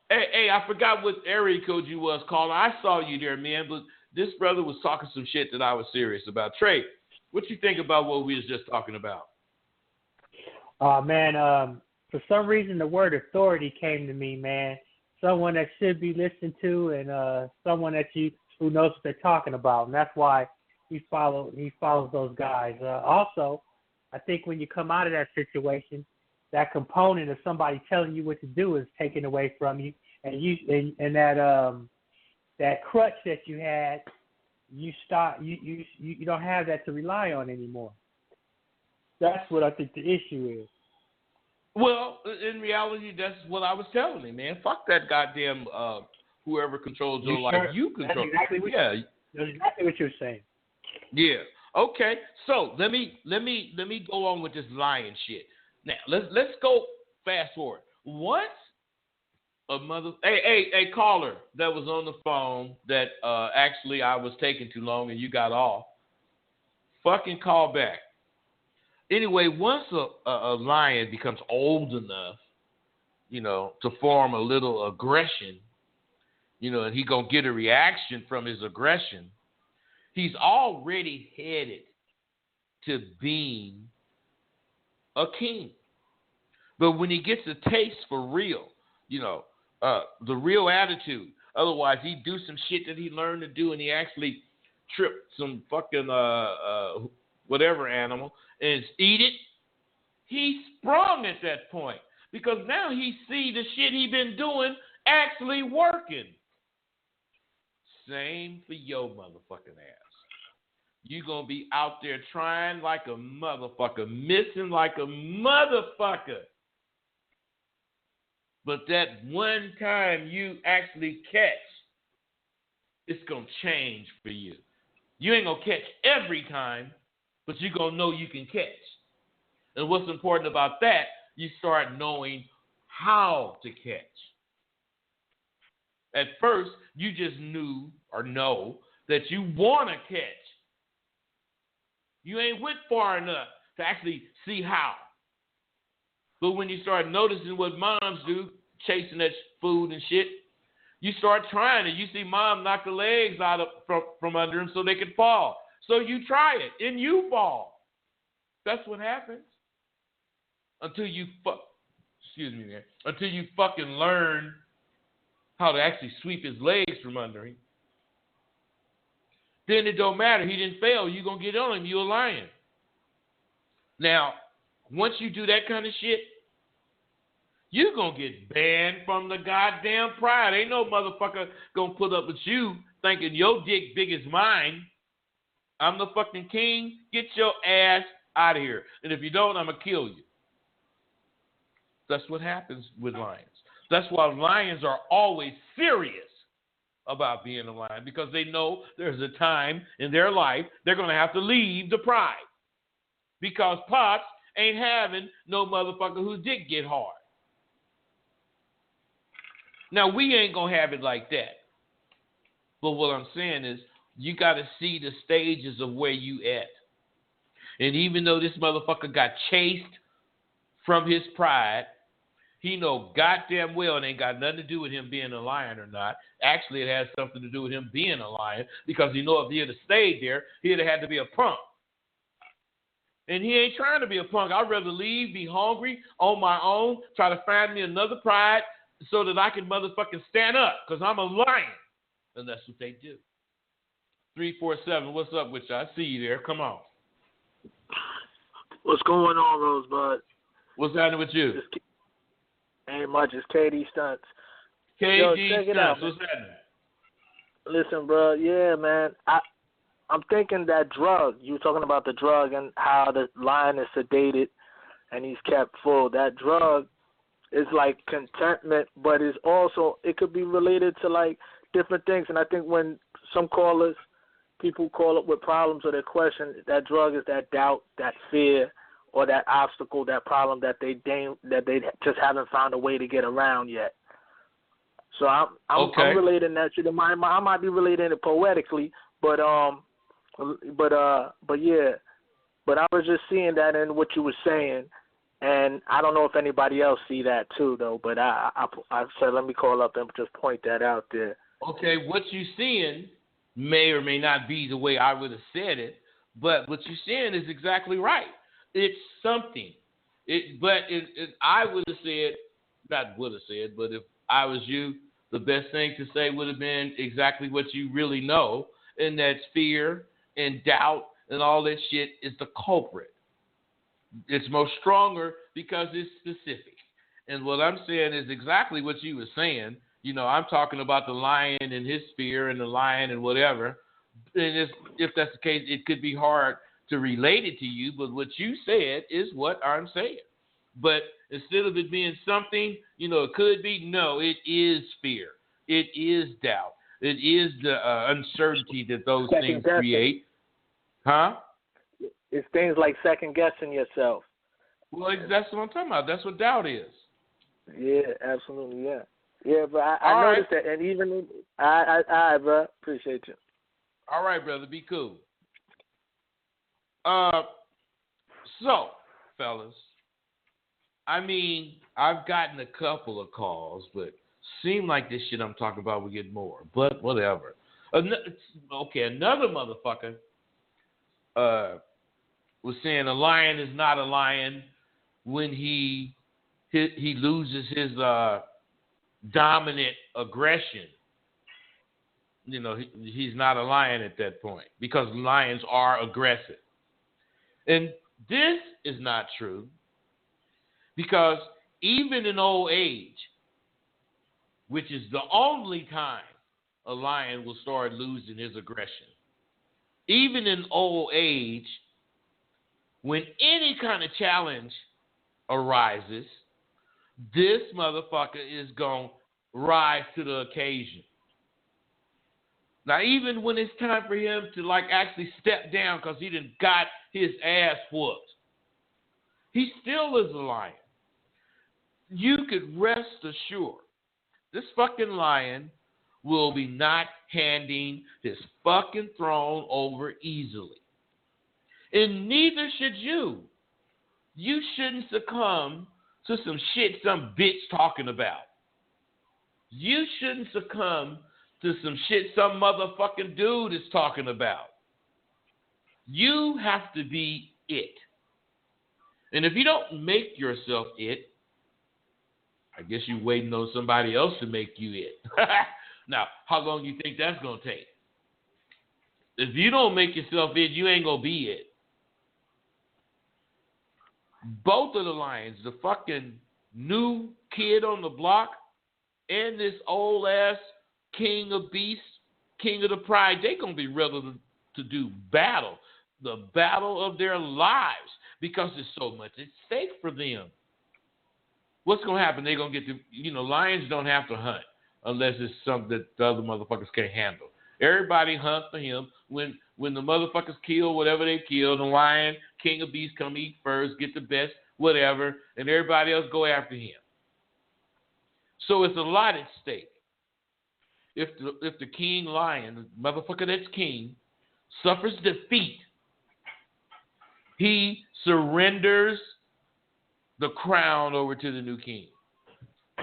Hey, I forgot what area code you was calling. I saw you there, man, but this brother was talking some shit that I was serious about. Trey, what you think about what we was just talking about? Man, for some reason the word authority came to me, man. Someone that should be listened to, and someone who knows what they're talking about, and that's why he follows those guys. Also, I think when you come out of that situation, that component of somebody telling you what to do is taken away from you, and that crutch that you had, you don't have that to rely on anymore. That's what I think the issue is. Well, in reality, that's what I was telling him, man. Fuck that goddamn whoever controls your life. You control. That's exactly what you're saying. Yeah. Okay. So let me go on with this lying shit. Now let's go fast forward. Once a hey caller that was on the phone that actually I was taking too long and you got off. Fucking call back. Anyway, once a lion becomes old enough, to form a little aggression, and he gonna get a reaction from his aggression, he's already headed to being a king. But when he gets a taste for real, the real attitude, otherwise he'd do some shit that he learned to do, and he actually tripped some fucking whatever animal and eat it. He's sprung at that point because now he see the shit he been doing actually working. Same for your motherfucking ass. You gonna be out there trying like a motherfucker, missing like a motherfucker. But that one time you actually catch, it's gonna change for you. You ain't gonna catch every time, but you gonna know you can catch. And what's important about that, you start knowing how to catch. At first, you just knew or know that you want to catch. You ain't went far enough to actually see how. But when you start noticing what moms do, chasing that food and shit, you start trying it. You see mom knock the legs out from under them so they can fall. So you try it, and you fall. That's what happens. Until you fucking learn how to actually sweep his legs from under him. Then it don't matter. He didn't fail. You're going to get on him. You're a lion. Now, once you do that kind of shit, you're going to get banned from the goddamn pride. Ain't no motherfucker going to put up with you thinking your dick big as mine. I'm the fucking king. Get your ass out of here. And if you don't, I'm going to kill you. That's what happens with lions. That's why lions are always serious about being a lion, because they know there's a time in their life they're going to have to leave the pride, because Pops ain't having no motherfucker whose dick get hard. Now, we ain't going to have it like that. But what I'm saying is you got to see the stages of where you at. And even though this motherfucker got chased from his pride, he know goddamn well it ain't got nothing to do with him being a lion or not. Actually, it has something to do with him being a lion, because he know if he had stayed there, he'd have had to be a punk. And he ain't trying to be a punk. I'd rather leave, be hungry, on my own, try to find me another pride so that I can motherfucking stand up, because I'm a lion. And that's what they do. 347, what's up with you? I see you there. Come on. What's going on, Rosebud? What's happening with you? Ain't much. It's KD Stunts. KD Stunts, what's happening? Listen, bro. Yeah, man. I'm thinking that drug. You were talking about the drug and how the lion is sedated and he's kept full. That drug is like contentment, but it's also, it could be related to like different things. And I think when some callers, people call up with problems or their question, that drug is that doubt, that fear, or that obstacle, that problem that they just haven't found a way to get around yet. So I'm relating that to I might be relating it poetically, but yeah. But I was just seeing that in what you were saying, and I don't know if anybody else see that too, though. But I said let me call up and just point that out there. Okay, what you're seeing may or may not be the way I would have said it, but what you're seeing is exactly right. It's something. I would have said, not would have said, but if I was you, the best thing to say would have been exactly what you really know, and that's fear and doubt and all that shit is the culprit. It's more stronger because it's specific. And what I'm saying is exactly what you were saying. I'm talking about the lion and his fear and the lion and whatever. And if that's the case, it could be hard to relate it to you, but what you said is what I'm saying. But instead of it being something, it could be, no, it is fear. It is doubt. It is the uncertainty that those things create. Huh? It's things like second guessing yourself. Well, that's what I'm talking about. That's what doubt is. Yeah, absolutely, yeah. Yeah, but I noticed that, and even, I bro, appreciate you. All right, brother, be cool. So, fellas, I've gotten a couple of calls, but seem like this shit I'm talking about will get more, but whatever. Another motherfucker was saying a lion is not a lion when he loses his dominant aggression. You know, he's not a lion at that point because lions are aggressive. And this is not true because even in old age, which is the only time a lion will start losing his aggression, even in old age, when any kind of challenge arises, this motherfucker is going to rise to the occasion. Now, even when it's time for him to, like, actually step down because he done got his ass whooped, he still is a lion. You could rest assured this fucking lion will be not handing his fucking throne over easily. And neither should you. You shouldn't succumb to some shit some bitch talking about. You shouldn't succumb to some shit some motherfucking dude is talking about. You have to be it. And if you don't make yourself it, I guess you're waiting on somebody else to make you it. Now, how long do you think that's going to take? If you don't make yourself it, you ain't going to be it. Both of the lions, the fucking new kid on the block and this old ass king of beasts, king of the pride, they going to be ready to do battle, the battle of their lives, because there's so much at stake for them. What's going to happen? They're going to get to, lions don't have to hunt unless it's something that the other motherfuckers can't handle. Everybody hunts for him. When the motherfuckers kill whatever they kill, the lion, king of beasts, come eat first, get the best, whatever, and everybody else go after him. So it's a lot at stake. If the king lion, the motherfucker that's king, suffers defeat, he surrenders the crown over to the new king.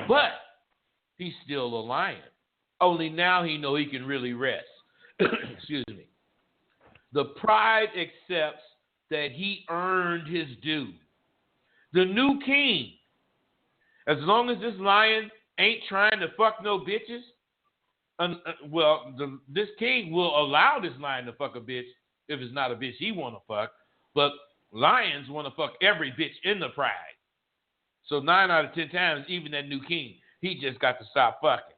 But he's still a lion. Only now he know he can really rest. Excuse me. The pride accepts that he earned his due. The new king, as long as this lion ain't trying to fuck no bitches, this king will allow this lion to fuck a bitch if it's not a bitch he want to fuck. But lions want to fuck every bitch in the pride. So 9 out of 10 times, even that new king, he just got to stop fucking.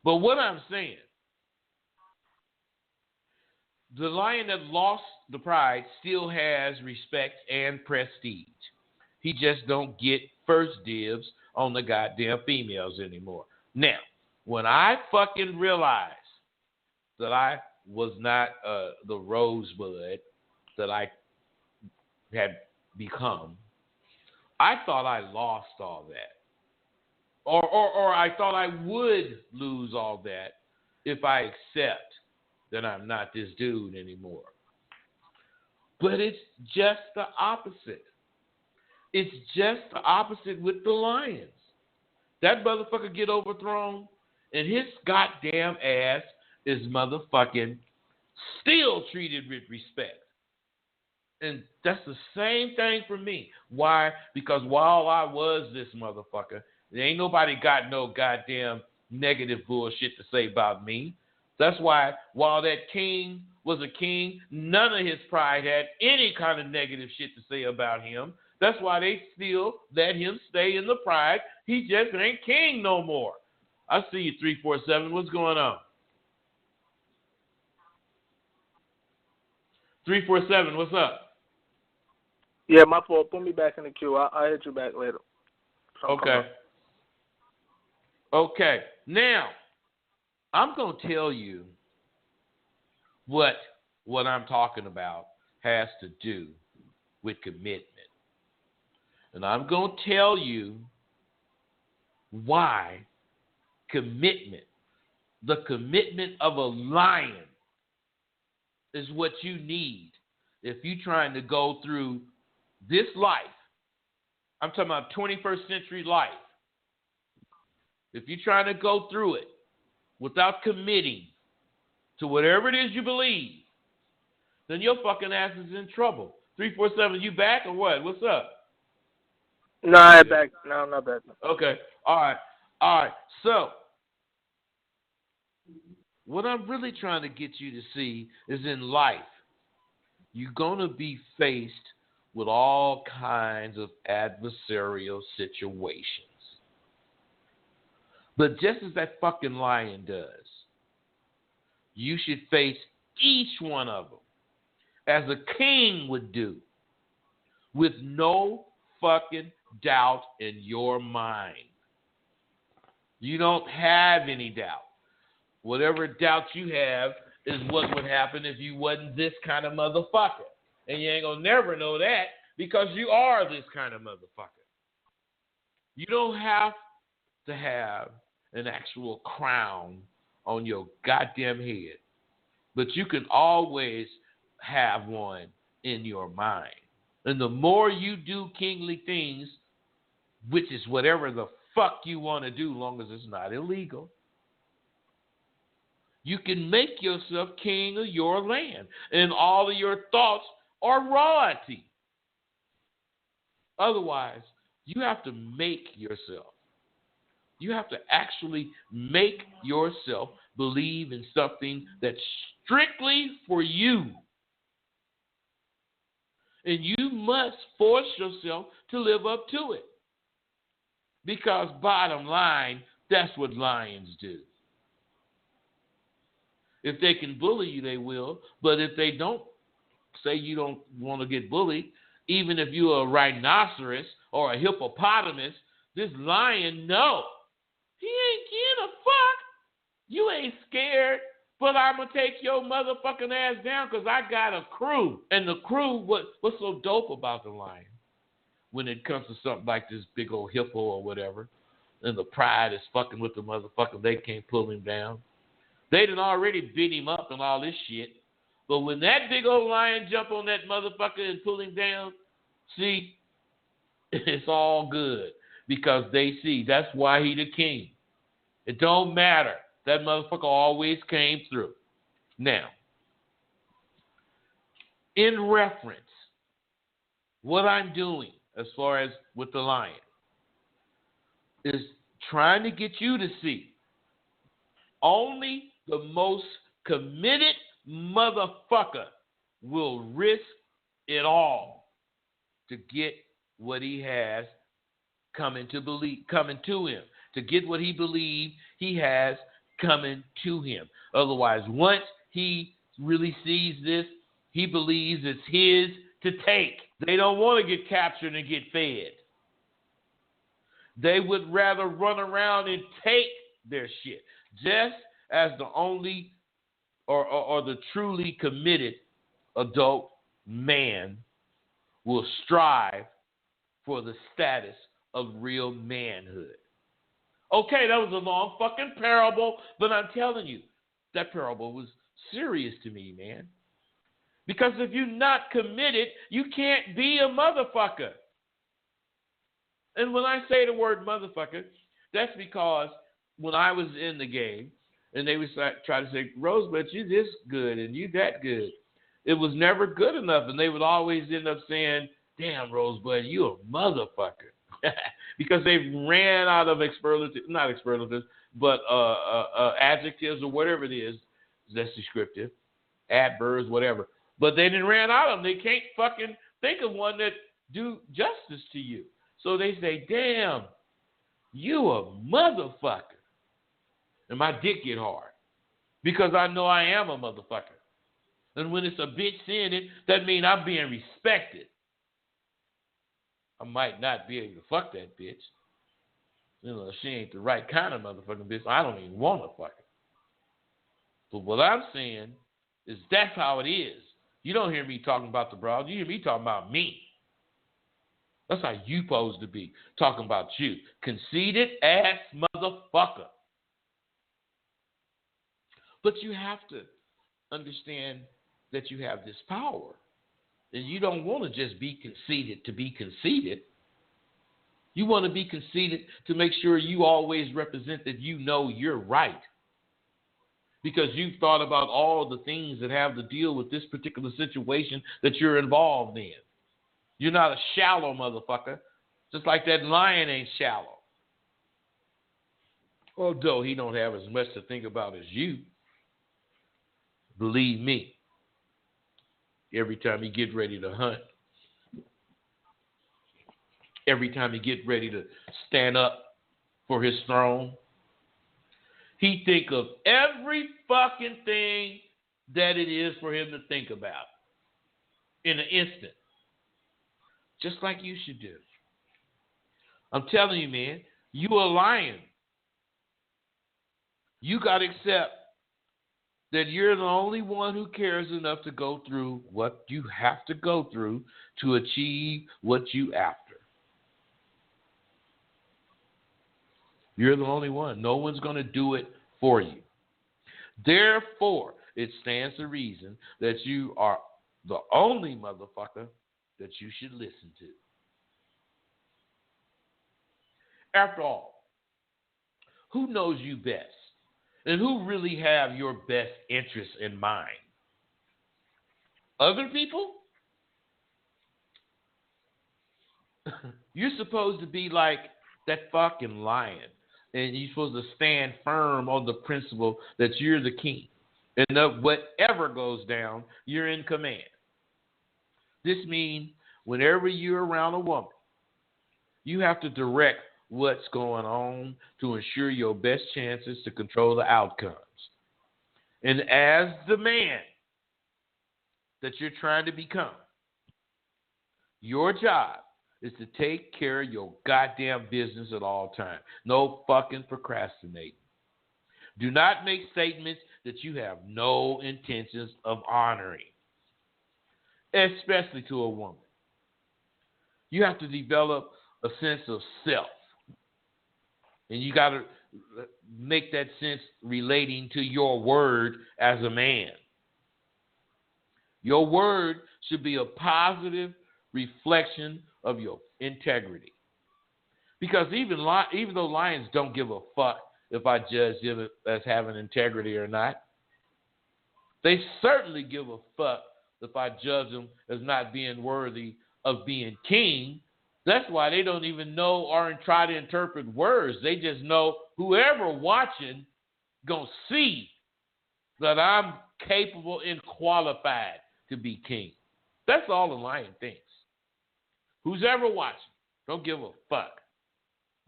But what I'm saying, the lion that lost the pride still has respect and prestige. He just don't get first dibs on the goddamn females anymore. Now, when I fucking realized that I was not the Rosebud that I had become, I thought I lost all that. Or I thought I would lose all that if I accept that I'm not this dude anymore. But it's just the opposite. It's just the opposite with the lions. That motherfucker get overthrown, and his goddamn ass is motherfucking still treated with respect. And that's the same thing for me. Why? Because while I was this motherfucker, there ain't nobody got no goddamn negative bullshit to say about me. That's why while that king was a king, none of his pride had any kind of negative shit to say about him. That's why they still let him stay in the pride. He just ain't king no more. I see you, 347. What's going on? 347, what's up? Yeah, my fault. Put me back in the queue. I'll hit you back later. Okay. Okay. Now, I'm going to tell you what I'm talking about has to do with commitment. And I'm going to tell you why commitment, the commitment of a lion, is what you need if you're trying to go through this life. I'm talking about 21st century life. if you're trying to go through it without committing to whatever it is you believe, then your fucking ass is in trouble. 347, you back or what? What's up? No, I'm back. No, I'm not back. Okay. All right. So, what I'm really trying to get you to see is in life, you're going to be faced with all kinds of adversarial situations. But just as that fucking lion does, you should face each one of them as a king would do, with no fucking doubt in your mind. You don't have any doubt. Whatever doubt you have is what would happen if you wasn't this kind of motherfucker. And you ain't gonna never know that because you are this kind of motherfucker. You don't have to have an actual crown on your goddamn head, but you can always have one in your mind. And the more you do kingly things, which is whatever the fuck you want to do, long as it's not illegal, you can make yourself king of your land, and all of your thoughts are royalty. Otherwise, you have to make yourself. You have to actually make yourself believe in something that's strictly for you. And you must force yourself to live up to it. Because bottom line, that's what lions do. If they can bully you, they will. But if they don't, say you don't want to get bullied, even if you're a rhinoceros or a hippopotamus, this lion, no. He ain't getting a fuck. You ain't scared, but I'm going to take your motherfucking ass down because I got a crew. And the crew, what's so dope about the lion when it comes to something like this big old hippo or whatever, and the pride is fucking with the motherfucker, they can't pull him down. They done already beat him up and all this shit. But when that big old lion jump on that motherfucker and pull him down, see, it's all good. Because they see that's why he the king. It don't matter. That motherfucker always came through. Now, in reference, what I'm doing as far as with the lion is trying to get you to see only the most committed motherfucker will risk it all to get what he has coming to him, to get what he believes he has coming to him. Otherwise, once he really sees this, he believes it's his to take. They don't want to get captured and get fed. They would rather run around and take their shit. Just as the only or the truly committed adult man will strive for the status of real manhood. Okay, that was a long fucking parable, but I'm telling you, that parable was serious to me, man. Because if you're not committed, you can't be a motherfucker. And when I say the word motherfucker, that's because when I was in the game, and they would try to say, Rosebudd, you this good and you that good. It was never good enough, and they would always end up saying, damn, Rosebudd, you a motherfucker. Because they ran out of not expletives, but adjectives or whatever it is that's descriptive, adverbs, whatever. But they didn't ran out of them. They can't fucking think of one that do justice to you. So they say, damn, you a motherfucker. And my dick get hard because I know I am a motherfucker. And when it's a bitch saying it, that means I'm being respected. I might not be able to fuck that bitch. You know, she ain't the right kind of motherfucking bitch. I don't even want to fuck her. But what I'm saying is that's how it is. You don't hear me talking about the broad. You hear me talking about me. That's how you supposed to be, talking about you. Conceited ass motherfucker. But you have to understand that you have this power. And you don't want to just be conceited to be conceited. You want to be conceited to make sure you always represent that you know you're right. Because you've thought about all the things that have to deal with this particular situation that you're involved in. You're not a shallow motherfucker, just like that lion ain't shallow. Although he don't have as much to think about as you. Believe me, every time he get ready to hunt, every time he get ready to stand up for his throne, he think of every fucking thing that it is for him to think about in an instant. Just like you should do. I'm telling you, man, you a lion. You got to accept that you're the only one who cares enough to go through what you have to go through to achieve what you after. You're the only one. No one's going to do it for you. Therefore, it stands to reason that you are the only motherfucker that you should listen to. After all, who knows you best? And who really have your best interests in mind? Other people? You're supposed to be like that fucking lion. And you're supposed to stand firm on the principle that you're the king. And that whatever goes down, you're in command. This means whenever you're around a woman, you have to direct what's going on to ensure your best chances to control the outcomes. And as the man that you're trying to become, your job is to take care of your goddamn business at all times. No fucking procrastinating. Do not make statements that you have no intentions of honoring, especially to a woman. You have to develop a sense of self. And you got to make that sense relating to your word as a man. Your word should be a positive reflection of your integrity. Because even though lions don't give a fuck if I judge them as having integrity or not, they certainly give a fuck if I judge them as not being worthy of being king. That's why they don't even know or try to interpret words. They just know whoever watching gonna see that I'm capable and qualified to be king. That's all the lion thinks. Who's ever watching, don't give a fuck.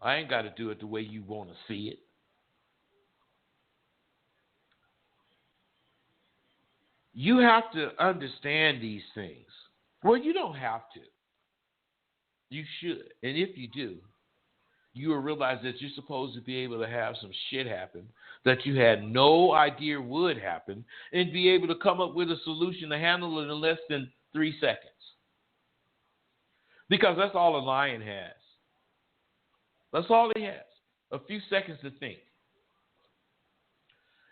I ain't got to do it the way you want to see it. You have to understand these things. Well, you don't have to. You should. And if you do, you will realize that you're supposed to be able to have some shit happen that you had no idea would happen and be able to come up with a solution to handle it in less than 3 seconds. Because that's all a lion has. That's all he has. A few seconds to think.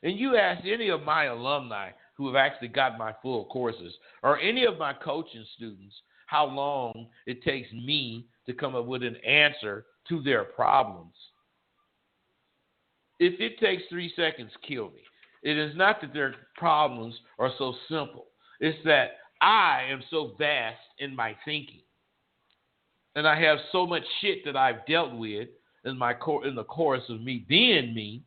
And you ask any of my alumni who have actually got my full courses or any of my coaching students how long it takes me to come up with an answer to their problems. If it takes 3 seconds, kill me. It is not that their problems are so simple. It's that I am so vast in my thinking. And I have so much shit that I've dealt with in the course of me being me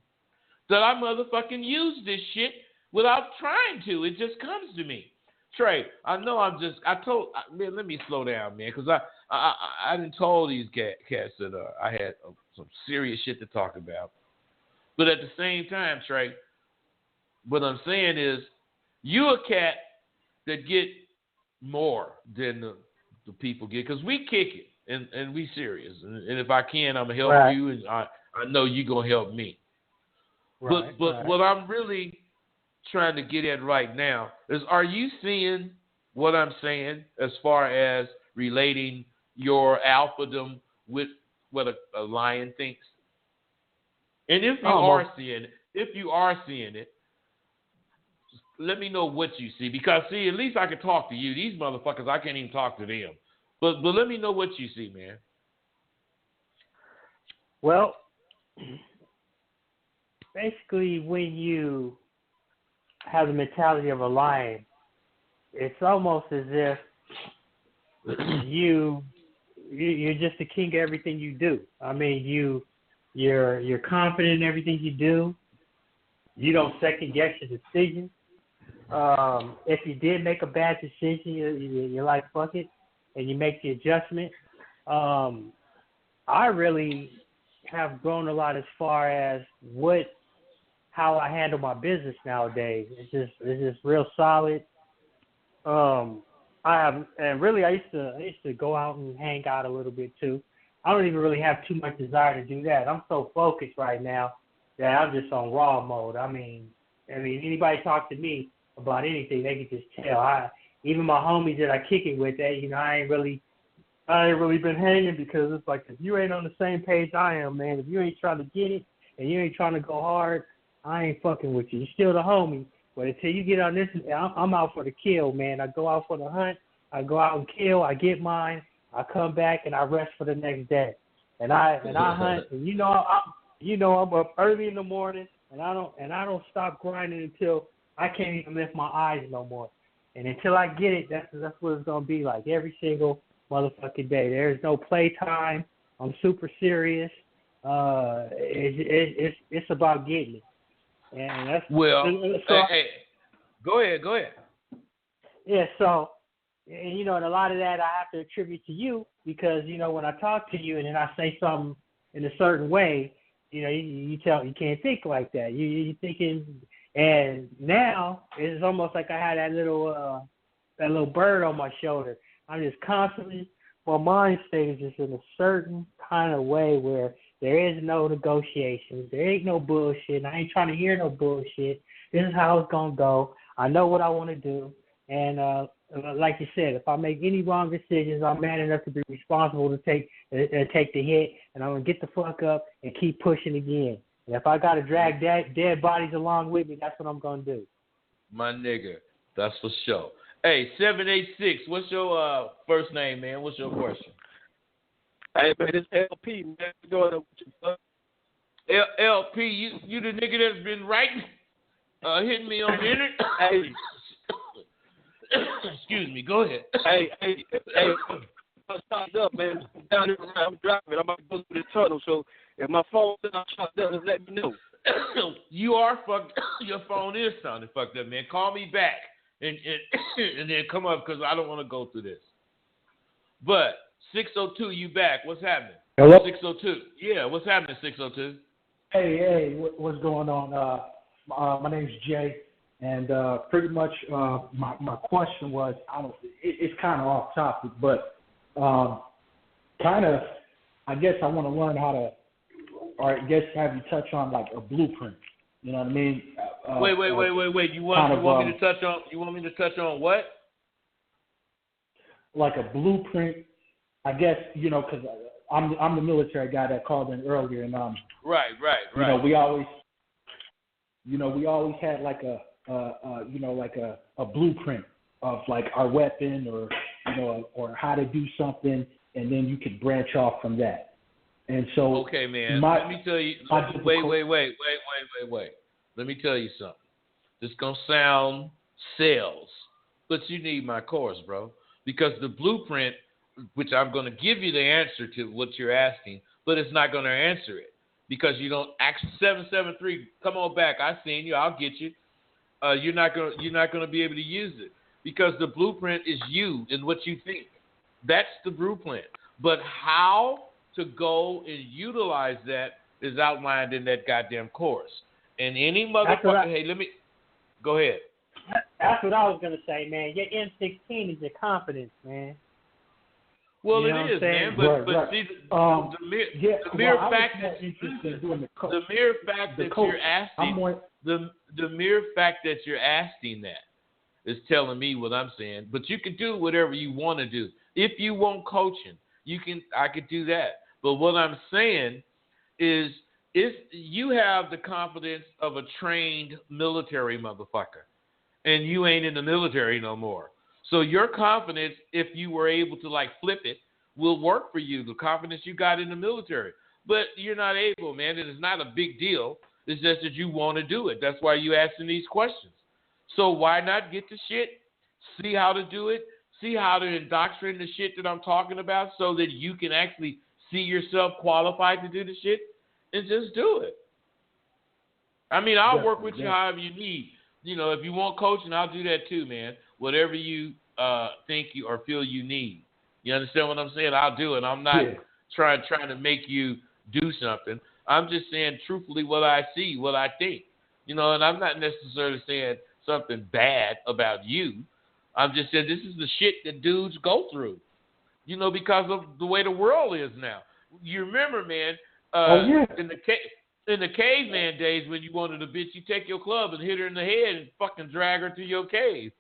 that I motherfucking use this shit without trying to. It just comes to me. Trey, I know man, let me slow down, man, because I done told these cats that I had some serious shit to talk about. But at the same time, Trey, what I'm saying is you a cat that get more than the people get, because we kick it. And we serious. And if I can, I'm going to help you, and I know you're going to help me. But what I'm really trying to get at right now is, are you seeing what I'm saying as far as relating your alphadom with what a lion thinks? And if you are seeing it, let me know what you see. Because, see, at least I can talk to you. These motherfuckers, I can't even talk to them. But let me know what you see, man. Well, basically, when you have the mentality of a lion, it's almost as if you're just the king of everything you do. I mean, you're confident in everything you do. You don't second guess your decisions. If you did make a bad decision, you're like, fuck it, and you make the adjustment. I really have grown a lot as far as how I handle my business nowadays. It's just real solid. I used to go out and hang out a little bit too. I don't even really have too much desire to do that. I'm so focused right now that I'm just on raw mode. I mean, anybody talk to me about anything, they can just tell. Even my homies that I kick it with, I ain't really been hanging because it's like, if you ain't on the same page I am, man, if you ain't trying to get it and you ain't trying to go hard, I ain't fucking with you. You're still the homie. But until you get on this, I'm out for the kill, man. I go out for the hunt. I go out and kill. I get mine. I come back and I rest for the next day. And I hunt. And I'm up early in the morning, and I don't stop grinding until I can't even lift my eyes no more. And until I get it, that's what it's gonna be like every single motherfucking day. There's no playtime. I'm super serious. It's about getting it. And that's hey, go ahead. Yeah, so and a lot of that I have to attribute to you because when I talk to you and then I say something in a certain way, you can't think like that. You're thinking, and now it's almost like I had that little bird on my shoulder. I'm just constantly, my mind state is just in a certain kind of way where there is no negotiations. There ain't no bullshit. I ain't trying to hear no bullshit. This is how it's going to go. I know what I want to do. And like you said, if I make any wrong decisions, I'm man enough to be responsible to take the hit, and I'm going to get the fuck up and keep pushing again. And if I got to drag dead bodies along with me, that's what I'm going to do. My nigga, that's for sure. Hey, 786, what's your first name, man? What's your question? Hey, man, it's LP, man. What's going on with you, LP, you the nigga that's been writing, hitting me on the internet? Hey. Excuse me, go ahead. Hey, I'm stopped up, man. I'm down here, I'm driving. I'm about to go through the tunnel, so if my phone's not shut down, just let me know. You are fucked. Your phone is sounding fucked up, man. Call me back and then come up because I don't want to go through this. But 602, you back. What's happening? Hello? 602. Yeah, what's happening, 602? Hey, what's going on? My name's Jay, and pretty much my question was, it's kind of off topic, but kind of, I guess I want to learn how to, or I guess have you touch on like a blueprint. You know what I mean? Wait. You want me to touch on? You want me to touch on what? Like a blueprint, I guess, because I'm the military guy that called in earlier, and right. We always had like a blueprint of like our weapon or how to do something, and then you could branch off from that. And so, okay, man. Let me tell you. Wait. Let me tell you something. This gonna sound sales, but you need my course, bro, because the blueprint, which I'm going to give you the answer to what you're asking, but it's not going to answer it because you don't ask 773. Come on back. I seen you. I'll get you. You're not going to be able to use it because the blueprint is you and what you think. That's the blueprint. But how to go and utilize that is outlined in that goddamn course. And any motherfucker, hey, let me go ahead. That's what I was going to say, man. Your M16 is your confidence, man. Well, it is, man. But see, the mere fact that you're asking that is telling me what I'm saying. But you can do whatever you want to do. If you want coaching, I could do that. But what I'm saying is, if you have the confidence of a trained military motherfucker, and you ain't in the military no more. So your confidence, if you were able to like flip it, will work for you. The confidence you got in the military. but you're not able, man. It is not a big deal. It's just that you want to do it. That's why you're asking these questions. So why not get the shit, see how to do it, see how to indoctrinate the shit that I'm talking about so that you can actually see yourself qualified to do the shit and just do it. I mean, I'll work with you however you need. You know, if you want coaching, I'll do that too, man. Whatever you think you or feel you need. You understand what I'm saying? I'll do it. I'm not trying to make you do something. I'm just saying truthfully what I see, what I think. You know, and I'm not necessarily saying something bad about you. I'm just saying this is the shit that dudes go through, you know, because of the way the world is now. You remember, man, in the caveman days when you wanted a bitch, you take your club and hit her in the head and fucking drag her to your cave.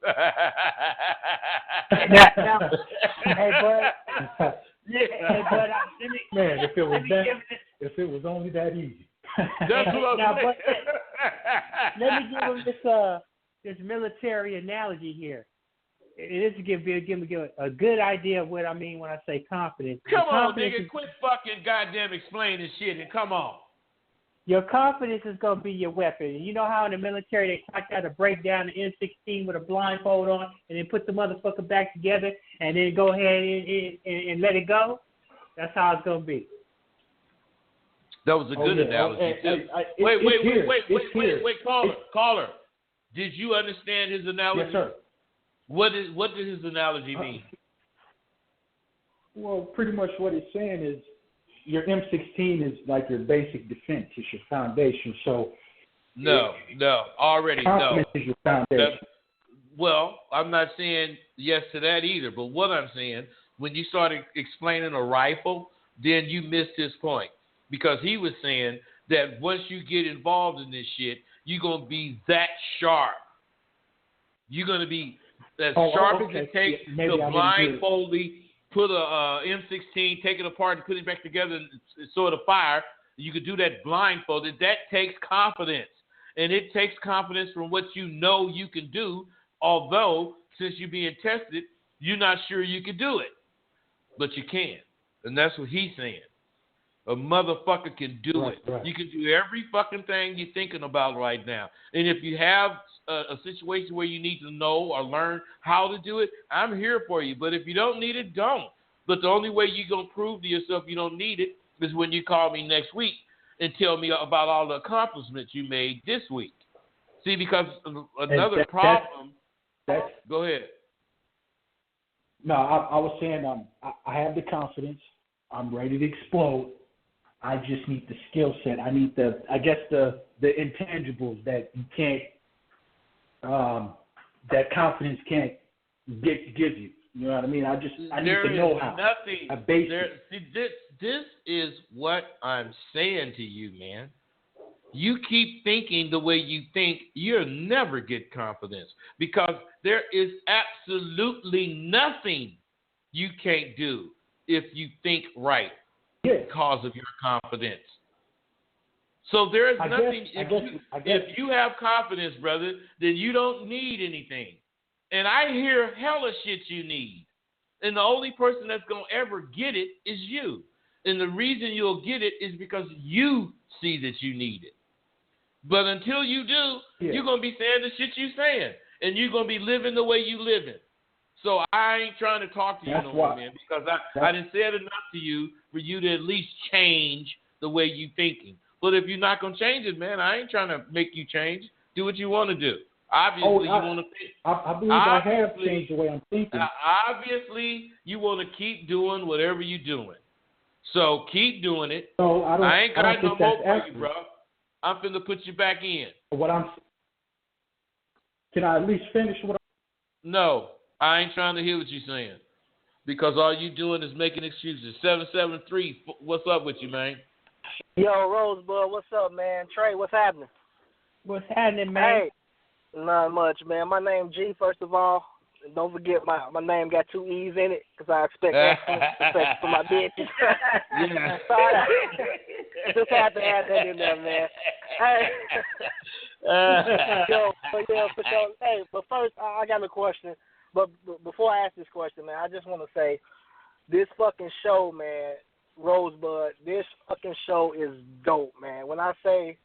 Now, hey, bud. Hey, bud, man, if it was only that easy. That's what I'm saying. Let me give him this military analogy here. It is to give a good idea of what I mean when I say confidence. Come on, nigga, quit fucking goddamn explaining shit and come on. Your confidence is going to be your weapon. And you know how in the military they taught you how to break down the M16 with a blindfold on and then put the motherfucker back together and then go ahead and let it go? That's how it's going to be. That was a good analogy, too. Wait, caller. Did you understand his analogy? Yes, sir. What did his analogy mean? Well, pretty much what it's saying is your M16 is like your basic defense. It's your foundation. So No. Confidence is your foundation. Well, I'm not saying yes to that either. But what I'm saying, when you started explaining a rifle, then you missed his point. Because he was saying that once you get involved in this shit, you're going to be that sharp. You're going to be as sharp as it takes to blindfoldly put a M16, take it apart and put it back together and sort of fire. You could do that blindfolded. That takes confidence. And it takes confidence from what you know you can do, although since you're being tested, you're not sure you can do it. But you can. And that's what he's saying. A motherfucker can do it. Right. You can do every fucking thing you're thinking about right now. And if you have a situation where you need to know or learn how to do it, I'm here for you. But if you don't need it, don't. But the only way you're going to prove to yourself you don't need it is when you call me next week and tell me about all the accomplishments you made this week. See, because another problem... Go ahead. No, I was saying I have the confidence. I'm ready to explode. I just need the skill set. I need the intangibles that you can't, that confidence can't give you. You know what I mean? I need to know how. This is what I'm saying to you, man. You keep thinking the way you think, you'll never get confidence because there is absolutely nothing you can't do if you think right because of your confidence. So there is nothing. If you have confidence, brother, then you don't need anything. And I hear hella shit you need. And the only person that's going to ever get it is you. And the reason you'll get it is because you see that you need it. But until you do, you're going to be saying the shit you're saying. And you're going to be living the way you living. So I ain't trying to talk to you no more, man, because I done said enough to you for you to at least change the way you thinking. But if you're not going to change it, man, I ain't trying to make you change. Do what you want to do. Obviously, you want to think. I believe I have changed the way I'm thinking. Obviously, you want to keep doing whatever you're doing. So keep doing it. No, I ain't got no more for you, bro. I'm finna put you back in. Can I at least finish what No, I ain't trying to hear what you're saying. Because all you doing is making excuses. 773, what's up with you, man? Yo, Rosebud, what's up, man? Trey, what's happening? What's happening, man? Hey, not much, man. My name G, first of all. And don't forget my name got 2 E's in it because I expect excellence for my bitches. Yeah. Just had to add that in there, man. Hey. Hey, but first, I got a question. But before I ask this question, man, I just want to say this fucking show, man, Rosebud, this fucking show is dope, man. When I say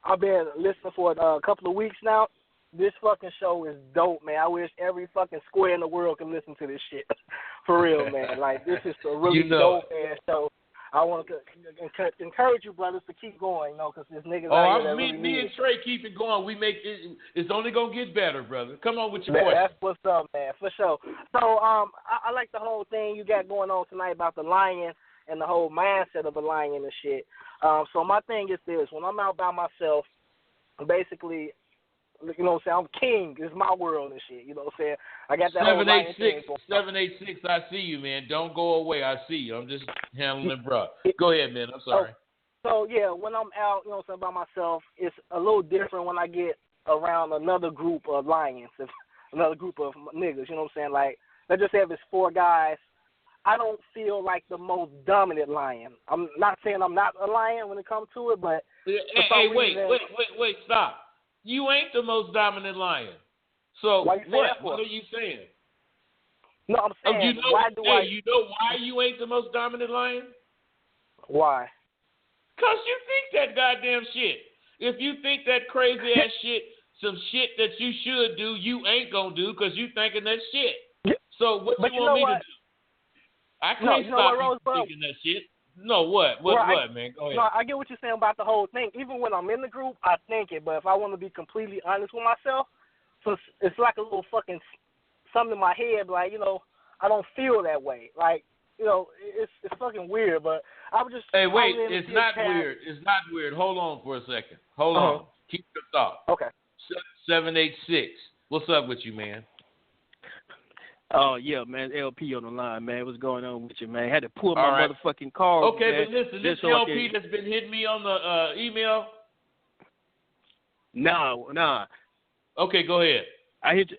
I've been listening for a couple of weeks now, this fucking show is dope, man. I wish every fucking square in the world could listen to this shit. For real, man. Like, this is a really dope-ass show. I want to encourage you, brothers, to keep going, because this niggas out here that me and Trey keep it going. We make it. It's only gonna get better, brother. Come on with your question. That's what's up, man, for sure. So, I like the whole thing you got going on tonight about the lion and the whole mindset of the lion and shit. So my thing is this: when I'm out by myself, basically, you know what I'm saying, I'm king. It's my world and shit. You know what I'm saying? I got that 786. I see you, man. Don't go away. I see you. I'm just handling, bro. Go ahead, man. I'm sorry. So yeah, when I'm out, you know what I'm saying, by myself, it's a little different when I get around another group of lions, another group of niggas. You know what I'm saying? Like, let's just say if it's 4 guys, I don't feel like the most dominant lion. I'm not saying I'm not a lion when it comes to it, but hey, wait, stop. You ain't the most dominant lion. So what are you saying? No, I'm saying, you know why you ain't the most dominant lion? Why? Because you think that goddamn shit. If you think that crazy ass shit, some shit that you should do, you ain't gonna do because you thinking that shit. Yeah. So what you want me to do? I can't stop you thinking that shit. No, what, man? Go ahead. No, I get what you're saying about the whole thing. Even when I'm in the group, I think it. But if I want to be completely honest with myself, so it's like a little fucking something in my head. Like, I don't feel that way. Like, it's fucking weird. But I was just. Hey, wait! It's not weird. It's not weird. Hold on for a second. Hold on. Keep your thought. Okay. 786. What's up with you, man? Oh, yeah, man. LP on the line, man. What's going on with you, man? Had to pull my motherfucking card. Okay, man. But listen, this LP that's been hitting me on the email? Nah. Okay, go ahead. I hit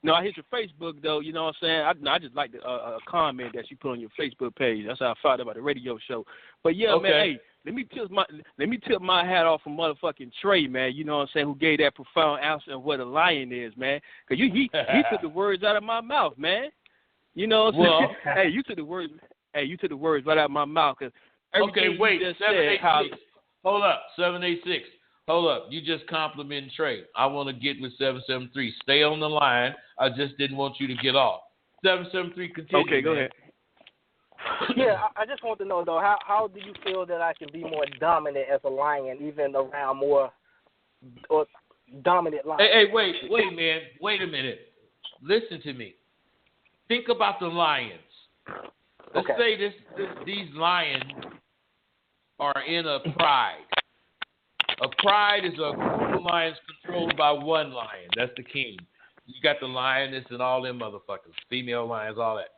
your Facebook, though. You know what I'm saying? I just like a comment that you put on your Facebook page. That's how I found out about the radio show. But, yeah, man, hey, let me tip my hat off for motherfucking Trey, man. You know what I'm saying? Who gave that profound answer of what a lion is, man? Because he took the words out of my mouth, man. You know what I'm saying? Hey, you took the words right out of my mouth. Okay, wait. 786. Hold up. 786. Hold up. You just complimented Trey. I want to get with 773. Stay on the line. I just didn't want you to get off. 773, continue. Okay, go ahead. Yeah, I just want to know, though, how do you feel that I can be more dominant as a lion, even around more or dominant lions? Hey, wait, man. Wait a minute. Listen to me. Think about the lions. Let's say these lions are in a pride. A pride is a group of lions controlled by one lion. That's the king. You got the lioness and all them motherfuckers, female lions, all that.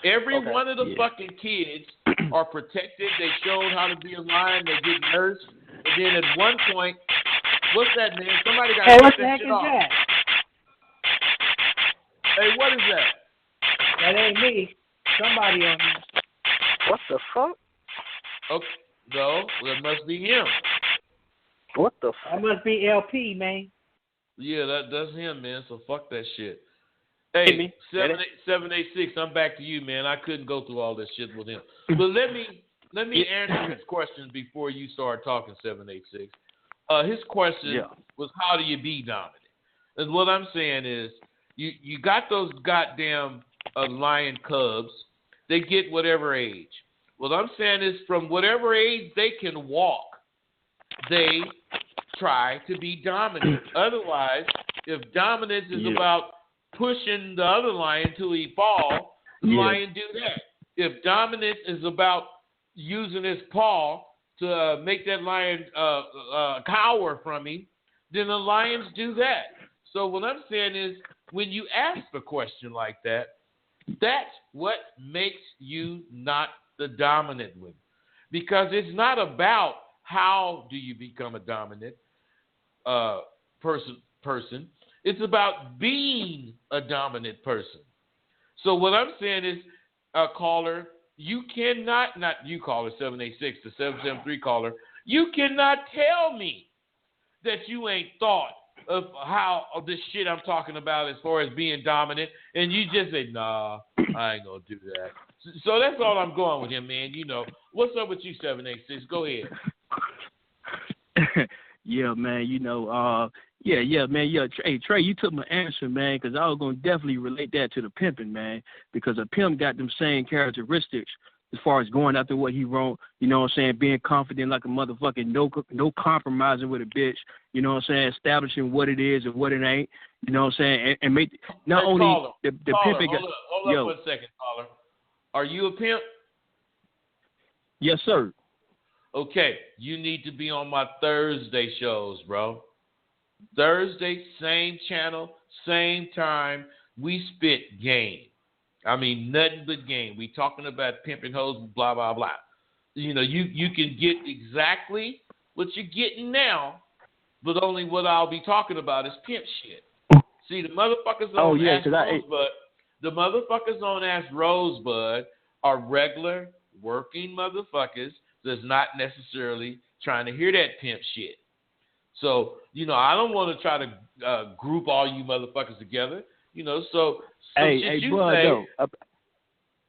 Every one of the fucking kids are protected. They showed how to be a lion. They get nursed. And then at one point, what's that, man? Somebody got to what the that heck shit is off. that? Hey, what is that? That ain't me. Somebody on here. What the fuck? Okay, no, that must be him. What the fuck? That must be LP, man. Yeah, that's him, man. So fuck that shit. Hey, 786, I'm back to you, man. I couldn't go through all this shit with him. But let me answer his question before you start talking, 786. His question was, how do you be dominant? And what I'm saying is, you got those goddamn lion cubs. They get whatever age. What I'm saying is, from whatever age they can walk, they try to be dominant. Otherwise, if dominance is about pushing the other lion till he fall, the lion do that. If dominance is about using his paw to make that lion cower from him, then the lions do that. So what I'm saying is, when you ask a question like that, that's what makes you not the dominant one. Because it's not about how do you become a dominant person. It's about being a dominant person. So what I'm saying is, caller, you cannot, not you caller 786, the 773 caller, you cannot tell me that you ain't thought of how of this shit I'm talking about as far as being dominant, and you just say, nah, I ain't gonna do that. So that's all I'm going with him, man. You know, what's up with you, 786? Go ahead. Yeah, man. You know, yeah, man. Yeah, hey, Trey, you took my answer, man, because I was gonna definitely relate that to the pimping, man, because a pimp got them same characteristics as far as going after what he wrote. You know what I'm saying? Being confident like a motherfucking no compromising with a bitch. You know what I'm saying? Establishing what it is and what it ain't. You know what I'm saying? And make not only caller, the caller, pimping. Hold up 1 second, caller. Are you a pimp? Yes, sir. Okay, you need to be on my Thursday shows, bro. Thursday, same channel, same time. We spit game. I mean, nothing but game. We talking about pimping hoes, blah, blah, blah. You know, you can get exactly what you're getting now, but only what I'll be talking about is pimp shit. See, the motherfuckers on Ask Rosebud, the motherfuckers on Ask Rosebud are regular working motherfuckers that's not necessarily trying to hear that pimp shit. So, you know, I don't want to try to group all you motherfuckers together. You know, so hey, bud, though.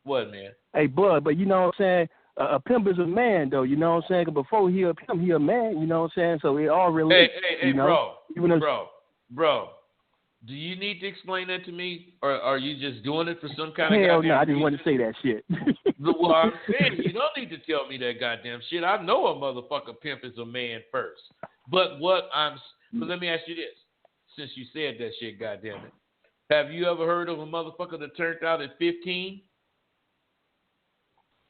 What, man? Hey, bud, but you know what I'm saying? A pimp is a man, though. You know what I'm saying? Before he a pimp, he a man. You know what I'm saying? So it all relates. Hey, you know? bro. Do you need to explain that to me, or are you just doing it for some kind of Hell goddamn no, I just reason? wanted to say that shit. Well, I'm saying you don't need to tell me that goddamn shit. I know a motherfucker pimp is a man first. But let me ask you this, since you said that shit, goddamn it. Have you ever heard of a motherfucker that turned out at 15?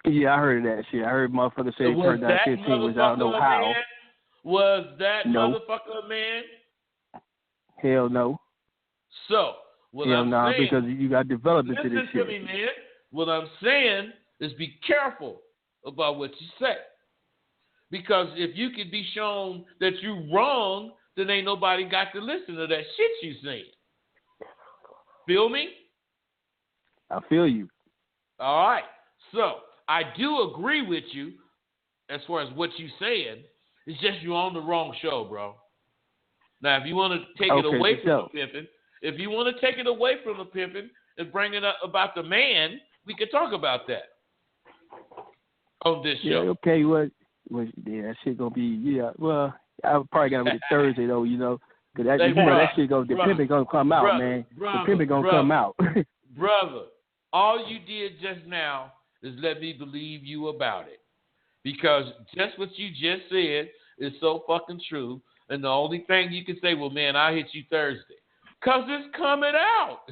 Yeah, I heard that shit. I heard motherfuckers say he turned out 15, which I don't know how. Man? Was that motherfucker a man? Hell no. So, what Hell I'm no, saying, because you got developed into this shit. Listen to me, man. What I'm saying is be careful about what you say. Because if you can be shown that you're wrong, then ain't nobody got to listen to that shit you saying. Feel me? I feel you. All right. So, I do agree with you as far as what you said. It's just you're on the wrong show, bro. Now, if you want to take it away from the pimping, and bring it up about the man, we could talk about that on this show. Yeah, okay. Well, that shit gonna be Well, I probably got it Thursday though, you know, because that shit the pimping gonna come out, man. The pimping gonna come out. Brother, all you did just now is let me believe you about it, because just what you just said is so fucking true. And the only thing you can say, well, man, I'll hit you Thursday. Because it's coming out.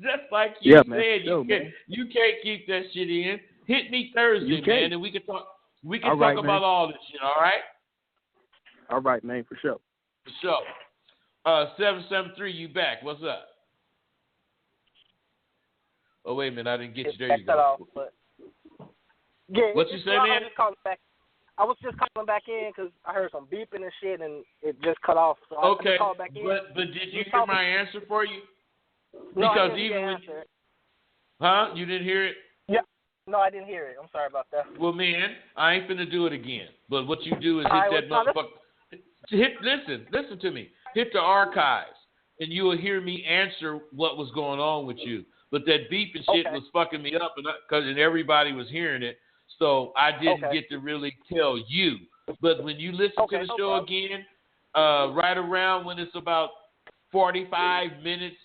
Just like you said, you can't keep that shit in. Hit me Thursday, man, and we can talk about all this shit, all right? All right, man, for sure. For sure. 773, you back. What's up? Oh, wait a minute. I didn't get you. There you go. What you say, man? I was just calling back in because I heard some beeping and shit, and it just cut off. So I just called back in. But did you hear my answer for you? No, because I didn't even when answer it. Huh? You didn't hear it? Yeah. No, I didn't hear it. I'm sorry about that. Well, man, I ain't finna do it again. But what you do is hit that motherfucker. Listen to me. Hit the archives, and you will hear me answer what was going on with you. But that beeping shit was fucking me up, and everybody was hearing it. So I didn't get to really tell you. But when you listen to the show again, right around when it's about 45 minutes,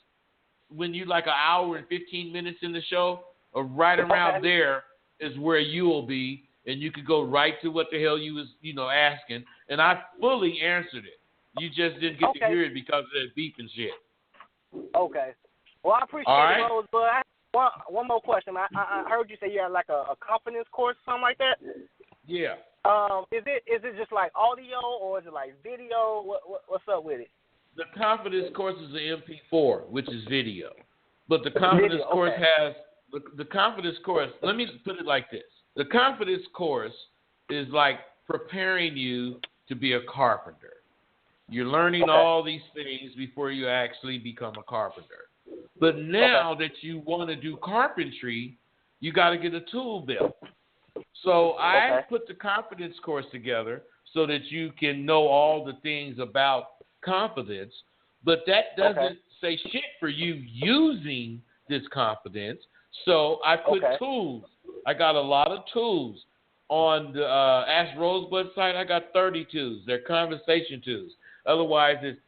when you like an hour and 15 minutes in the show, or right around there is where you will be, and you could go right to what the hell you was, asking. And I fully answered it. You just didn't get to hear it because of that beeping shit. Okay. Well, I appreciate it, Rose, but I have one more question. I heard you say you had like a confidence course or something like that. Yeah. Is it just like audio or is it like video? What's up with it? The confidence course is an MP4, which is video. But the confidence course has the confidence course. Let me put it like this: the confidence course is like preparing you to be a carpenter. You're learning all these things before you actually become a carpenter. But now that you want to do carpentry, you got to get a tool belt. So I put the confidence course together so that you can know all the things about confidence, but that doesn't say shit for you using this confidence. So I put tools. I got a lot of tools. On the Ask Rosebud site, I got 30 tools. They're conversation tools. Otherwise, it's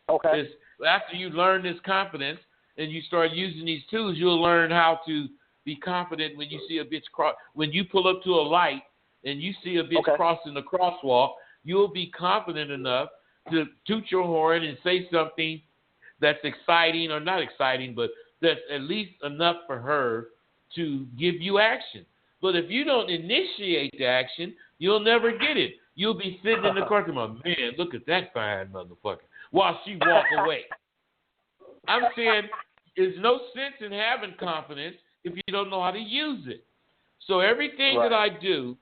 after you learn this confidence and you start using these tools, you'll learn how to be confident when you see a bitch when you pull up to a light and you see a bitch crossing the crosswalk, you'll be confident enough to toot your horn and say something that's exciting, or not exciting, but that's at least enough for her to give you action. But if you don't initiate the action, you'll never get it. You'll be sitting in the car going, man, look at that fine motherfucker, while she walk away. I'm saying there's no sense in having confidence if you don't know how to use it. So everything that I do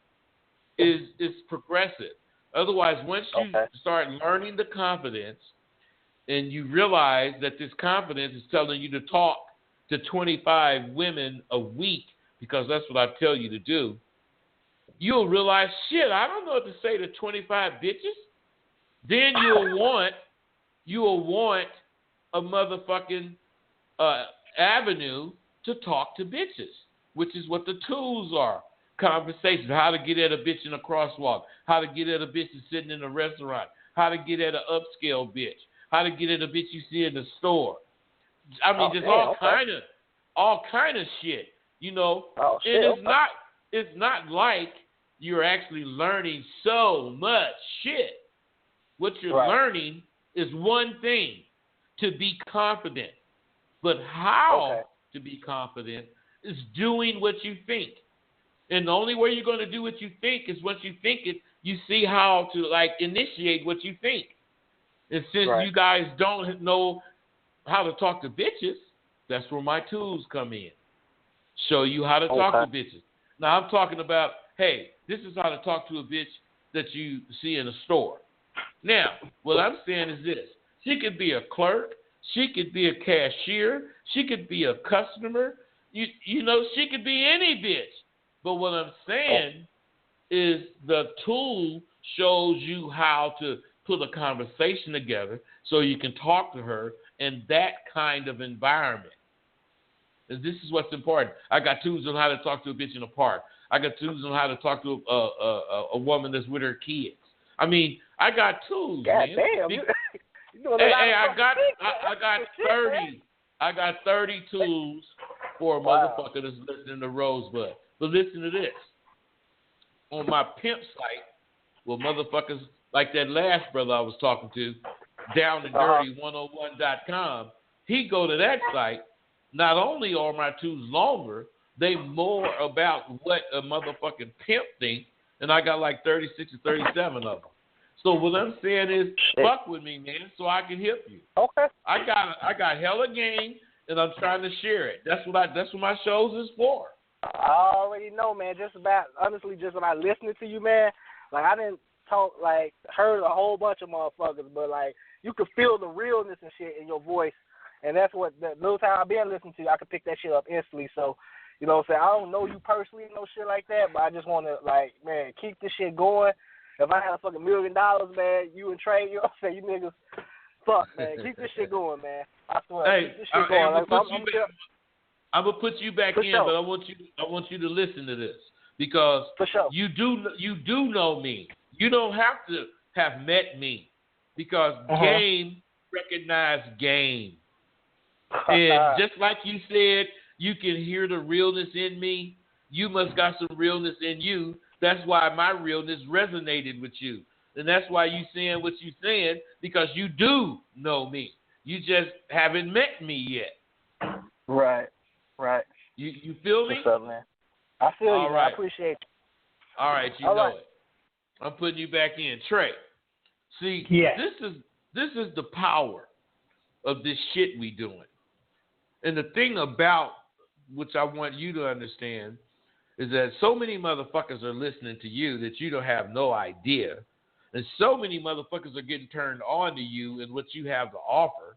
is progressive. Otherwise, once you start learning the confidence and you realize that this confidence is telling you to talk to 25 women a week, because that's what I tell you to do, you'll realize, shit, I don't know what to say to 25 bitches. Then you'll want a motherfucking avenue to talk to bitches, which is what the tools are. Conversation, how to get at a bitch in a crosswalk, how to get at a bitch that's sitting in a restaurant, how to get at an upscale bitch, how to get at a bitch you see in the store. I mean, all kind of shit. You know, it's not like you're actually learning so much shit. What you're learning is one thing, to be confident. But how to be confident is doing what you think. And the only way you're going to do what you think is once you think it, you see how to, initiate what you think. And since you guys don't know how to talk to bitches, that's where my tools come in. Show you how to talk to bitches. Now, I'm talking about, hey, this is how to talk to a bitch that you see in a store. Now, what I'm saying is this. She could be a clerk. She could be a cashier. She could be a customer. You know, she could be any bitch. But what I'm saying is the tool shows you how to put a conversation together so you can talk to her in that kind of environment. And this is what's important. I got tools on how to talk to a bitch in a park. I got tools on how to talk to a woman that's with her kids. I mean, I got tools, man. Damn. I got 30 tools for a motherfucker that's listening to Rosebud. But listen to this. On my pimp site, well, motherfuckers like that last brother I was talking to, downanddirty101.com, he go to that site. Not only are my tools longer, they more about what a motherfucking pimp thinks, and I got like 36 or 37 of them. So what I'm saying is, fuck with me, man, so I can help you. Okay. I got hella game, and I'm trying to share it. That's what my shows is for. I already know, man. Just about listening to you, man. Like, I didn't heard a whole bunch of motherfuckers, but you could feel the realness and shit in your voice. And that's what the little time I've been listening to you, I could pick that shit up instantly. So, you know what I'm saying? I don't know you personally, no shit like that, but I just want to, man, keep this shit going. If I had a fucking $1 million, man, you and Trey, you know what I'm saying? You niggas, fuck, man. Keep this shit going, man. I swear. Keep this shit going. I'm going to put you back in, but I want you to listen to this, because you do know me. You don't have to have met me, because game recognize game. And just like you said, you can hear the realness in me. You must got some realness in you. That's why my realness resonated with you. And that's why you saying what you saying, because you do know me. You just haven't met me yet. Right. You feel me? What's up, man? I feel you, man. Right. I appreciate you. All right, you know it. I'm putting you back in. Trey, see, this is the power of this shit we doing. And the thing about which I want you to understand is that so many motherfuckers are listening to you that you don't have no idea. And so many motherfuckers are getting turned on to you and what you have to offer.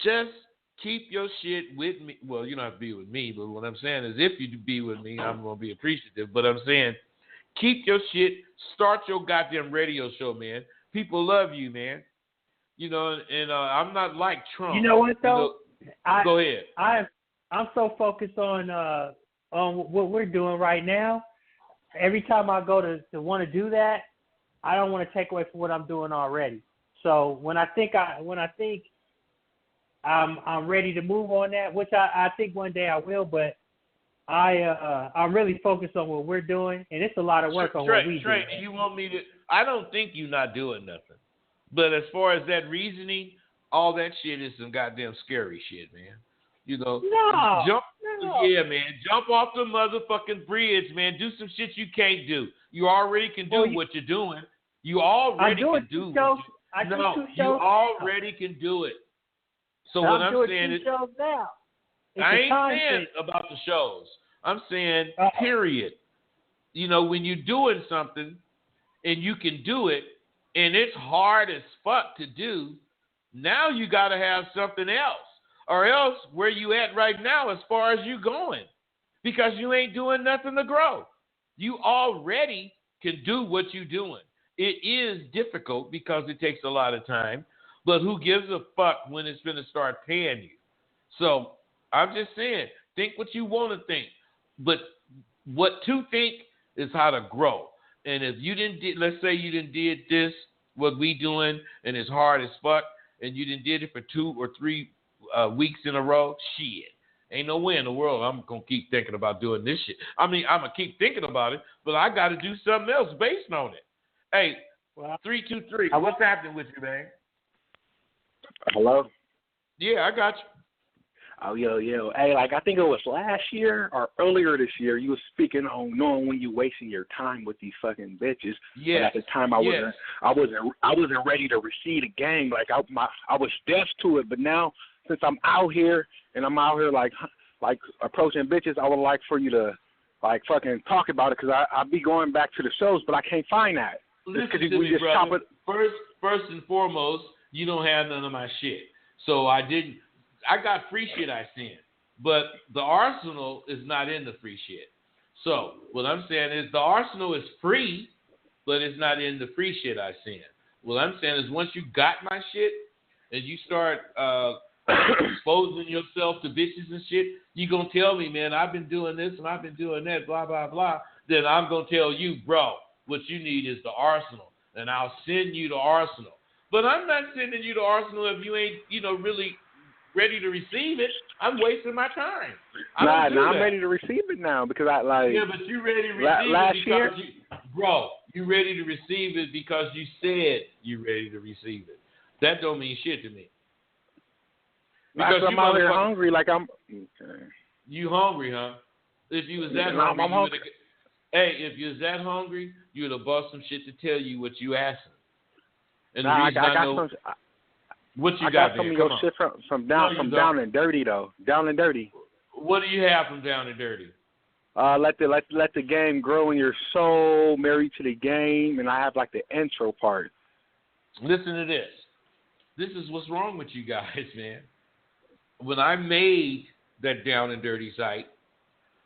Just keep your shit with me. Well, you don't have to be with me, but what I'm saying is if you be with me, I'm going to be appreciative. But I'm saying keep your shit. Start your goddamn radio show, man. People love you, man. You know, and I'm not like Trump. You know what, though? Go ahead. I'm so focused on what we're doing right now. Every time I go to want to do that, I don't want to take away from what I'm doing already. So when I think I'm ready to move on that, which I think one day I will, but I'm really focused on what we're doing, and it's a lot of work on what we do. Trey, you want me to? I don't think you're not doing nothing. But as far as that reasoning, all that shit is some goddamn scary shit, man. You know, yeah, man, jump off the motherfucking bridge, man. Do some shit you can't do. You already can do what you're doing. You already can do. You already can do it. So what I'm saying is, I ain't saying about the shows. I'm saying period. You know, when you're doing something and you can do it, and it's hard as fuck to do, now you got to have something else. Or else, where you at right now as far as you going? Because you ain't doing nothing to grow. You already can do what you're doing. It is difficult because it takes a lot of time, but who gives a fuck when it's going to start paying you? So I'm just saying, think what you want to think. But what to think is how to grow. And if you let's say you didn't did this, what we doing, and it's hard as fuck, and you didn't did it for 2 or 3 weeks in a row, shit. Ain't no way in the world I'm going to keep thinking about doing this shit. I mean, I'm going to keep thinking about it, but I got to do something else based on it. Hey, 323, what's happening with you, man? Hello? Yeah, I got you. Oh, yo. Hey, like, I think it was last year or earlier this year, you were speaking on knowing when you wasting your time with these fucking bitches. Yeah. At the time, I wasn't ready to receive the game. Like, I was deaf to it. But now, since I'm out here and I'm out here like approaching bitches, I would like for you to like fucking talk about it because I be going back to the shows, but I can't find that. Listen to me, brother. First and foremost, you don't have none of my shit. So I got free shit I sent, but the arsenal is not in the free shit. So what I'm saying is the arsenal is free, but it's not in the free shit I sent. What I'm saying is once you got my shit and you start exposing yourself to bitches and shit, you going to tell me, man, I've been doing this and I've been doing that, blah, blah, blah. Then I'm going to tell you, bro, what you need is the arsenal, and I'll send you the arsenal. But I'm not sending you the arsenal if you ain't, really ready to receive it. I'm wasting my time. I'm ready to receive it now because I like. Yeah, but you ready to receive it because you ready to receive it because you said you ready to receive it. That don't mean shit to me. Because I'm out here hungry, like I'm. Okay. You hungry, huh? If you was that hungry, I'm hungry. If you was that hungry, you would have bought some shit to tell you what you asking. And the reason I know. What you got there? Some of your shit from down and dirty though. Down and dirty. What do you have from down and dirty? Let the game grow in your soul, married to the game, and I have like the intro part. Listen to this. This is what's wrong with you guys, man. When I made that down and dirty site,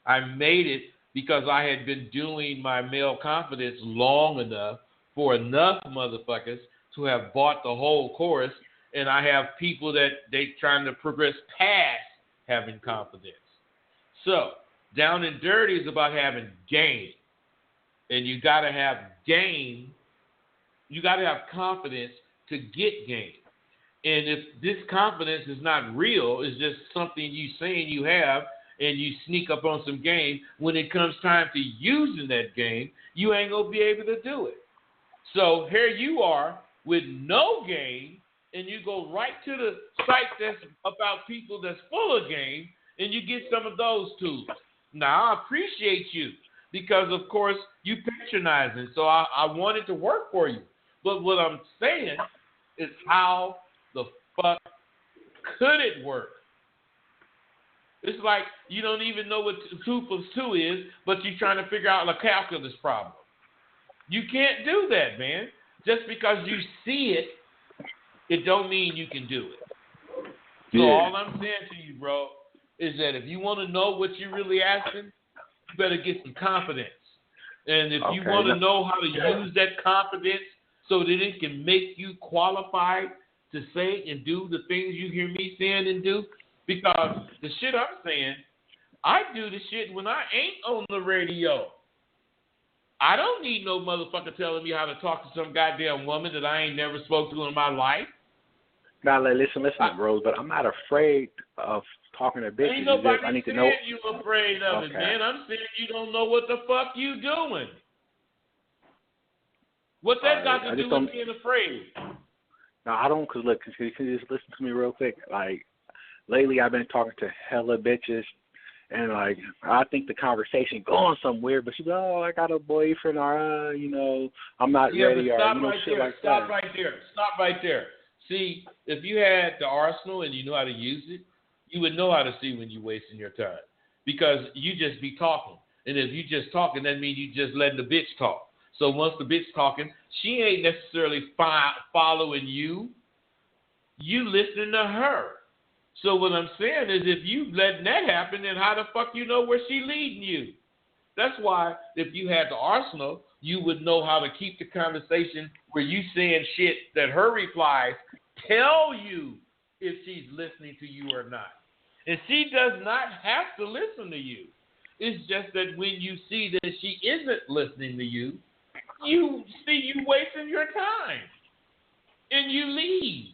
I made it because I had been doing my male confidence long enough for enough motherfuckers to have bought the whole course. And I have people that they trying to progress past having confidence. So down and dirty is about having game. And you got to have game. You got to have confidence to get game. And if this confidence is not real, it's just something you saying you have, and you sneak up on some game, when it comes time to using that game, you ain't going to be able to do it. So here you are with no game, and you go right to the site that's about people that's full of game, and you get some of those tools. Now, I appreciate you because, of course, you patronizing, so I want it to work for you. But what I'm saying is how the fuck could it work? It's like you don't even know what 2 + 2 is, but you're trying to figure out a calculus problem. You can't do that, man. Just because you see it, it don't mean you can do it. So all I'm saying to you, bro, is that if you want to know what you're really asking, you better get some confidence. And if you want to know how to use that confidence so that it can make you qualified to say and do the things you hear me saying and do, Because the shit I'm saying, I do the shit when I ain't on the radio. I don't need no motherfucker telling me how to talk to some goddamn woman that I ain't never spoke to in my life. Now, listen, Rose, but I'm not afraid of talking to bitches. Ain't nobody I need to saying know. you afraid of it, man. I'm saying you don't know what the fuck you doing. What that got to do with being afraid? No, I don't, because look, can you just listen to me real quick? Like, lately I've been talking to hella bitches, and, like, I think the conversation going somewhere, but she's like, oh, I got a boyfriend, or, I'm not ready, or, shit like that. Stop right there. See, if you had the arsenal and you know how to use it, you would know how to see when you're wasting your time. Because you just be talking. And if you just talking, that means you just letting the bitch talk. So once the bitch talking, she ain't necessarily following you. You listening to her. So what I'm saying is if you letting that happen, then how the fuck you know where she leading you? That's why if you had the arsenal, you would know how to keep the conversation where you saying shit that her replies tell you if she's listening to you or not. And she does not have to listen to you. It's just that when you see that she isn't listening to you, you see you wasting your time. And you leave.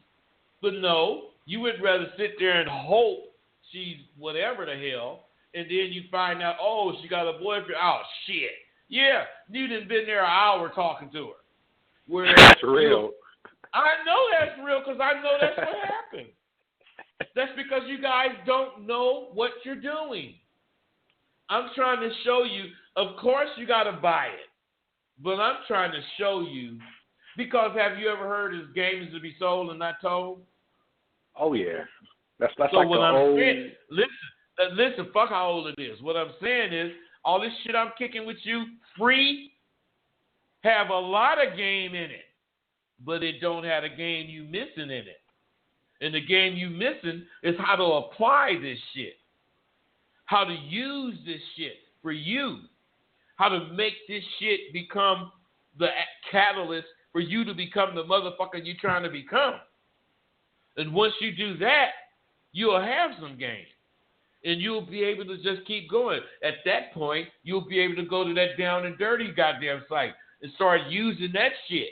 But no, you would rather sit there and hope she's whatever the hell, and then you find out, oh, she got a boyfriend. Oh, shit. Yeah, you done been there an hour talking to her. Whereas, that's real. I know that's real because I know that's what happened. That's because you guys don't know what you're doing. I'm trying to show you, of course you got to buy it, but I'm trying to show you, because have you ever heard of game is to be sold and not told? Oh, yeah. That's so like what the I'm old... saying, listen, fuck how old it is. What I'm saying is, all this shit I'm kicking with you, free, have a lot of game in it, but it don't have a game you missing in it. And the game you missing is how to apply this shit, how to use this shit for you, how to make this shit become the catalyst for you to become the motherfucker you're trying to become. And once you do that, you'll have some game. And you'll be able to just keep going. At that point, you'll be able to go to that down and dirty goddamn site and start using that shit.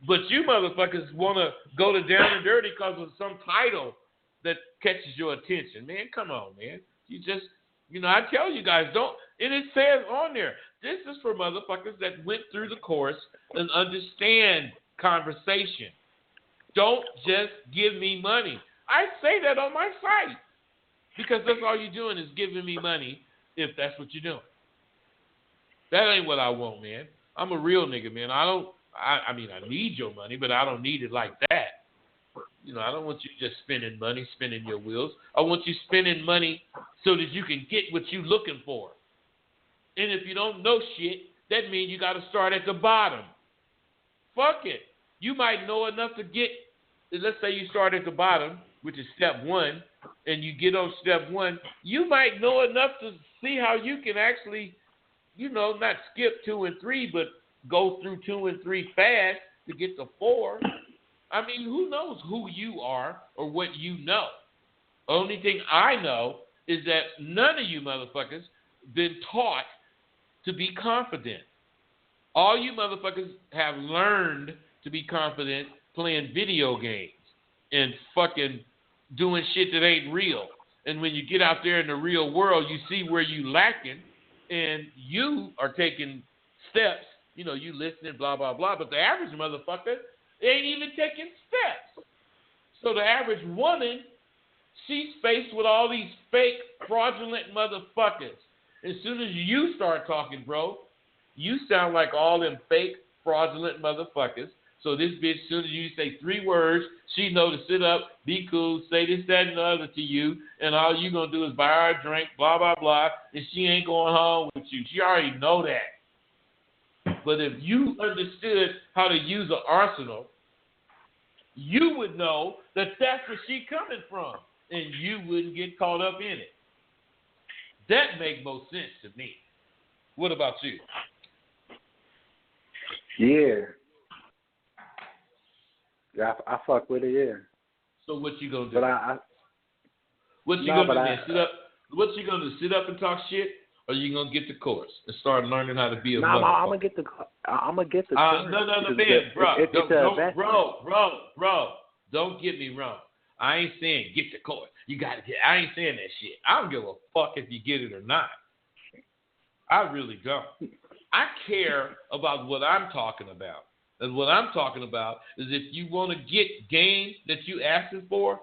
But you motherfuckers want to go to down and dirty because of some title that catches your attention. Man, come on, man. You just, I tell you guys, don't, and it says on there, this is for motherfuckers that went through the course and understand conversation. Don't just give me money. I say that on my site. Because that's all you're doing is giving me money if that's what you're doing. That ain't what I want, man. I'm a real nigga, man. I mean, I need your money, but I don't need it like that. I don't want you just spending money, spinning your wheels. I want you spending money so that you can get what you're looking for. And if you don't know shit, that means you got to start at the bottom. Fuck it. You might know enough to get, let's say you start at the bottom, which is step one, and you get on step one, you might know enough to see how you can actually, not skip 2 and 3, but go through 2 and 3 fast to get to 4. I mean, who knows who you are or what you know? Only thing I know is that none of you motherfuckers been taught to be confident. All you motherfuckers have learned to be confident playing video games and fucking doing shit that ain't real. And when you get out there in the real world, you see where you lacking, and you are taking steps. You listening, blah, blah, blah. But the average motherfucker ain't even taking steps. So the average woman, she's faced with all these fake, fraudulent motherfuckers. As soon as you start talking, bro, you sound like all them fake, fraudulent motherfuckers. So this bitch, as soon as you say 3 words, she know to sit up, be cool, say this, that, and the other to you, and all you going to do is buy her a drink, blah, blah, blah, and she ain't going home with you. She already know that. But if you understood how to use an arsenal, you would know that that's where she coming from, and you wouldn't get caught up in it. That makes most sense to me. What about you? Yeah. Yeah, I fuck with it, yeah. So what you gonna do? But What you gonna do? Sit up? What you gonna do? Sit up and talk shit, or you gonna get the course and start learning how to be a motherfucker? I'm gonna get the course. No, man, bro. Don't get me wrong. I ain't saying get the course. You gotta get. I ain't saying that shit. I don't give a fuck if you get it or not. I really don't. I care about what I'm talking about. And what I'm talking about is if you want to get game that you asking for,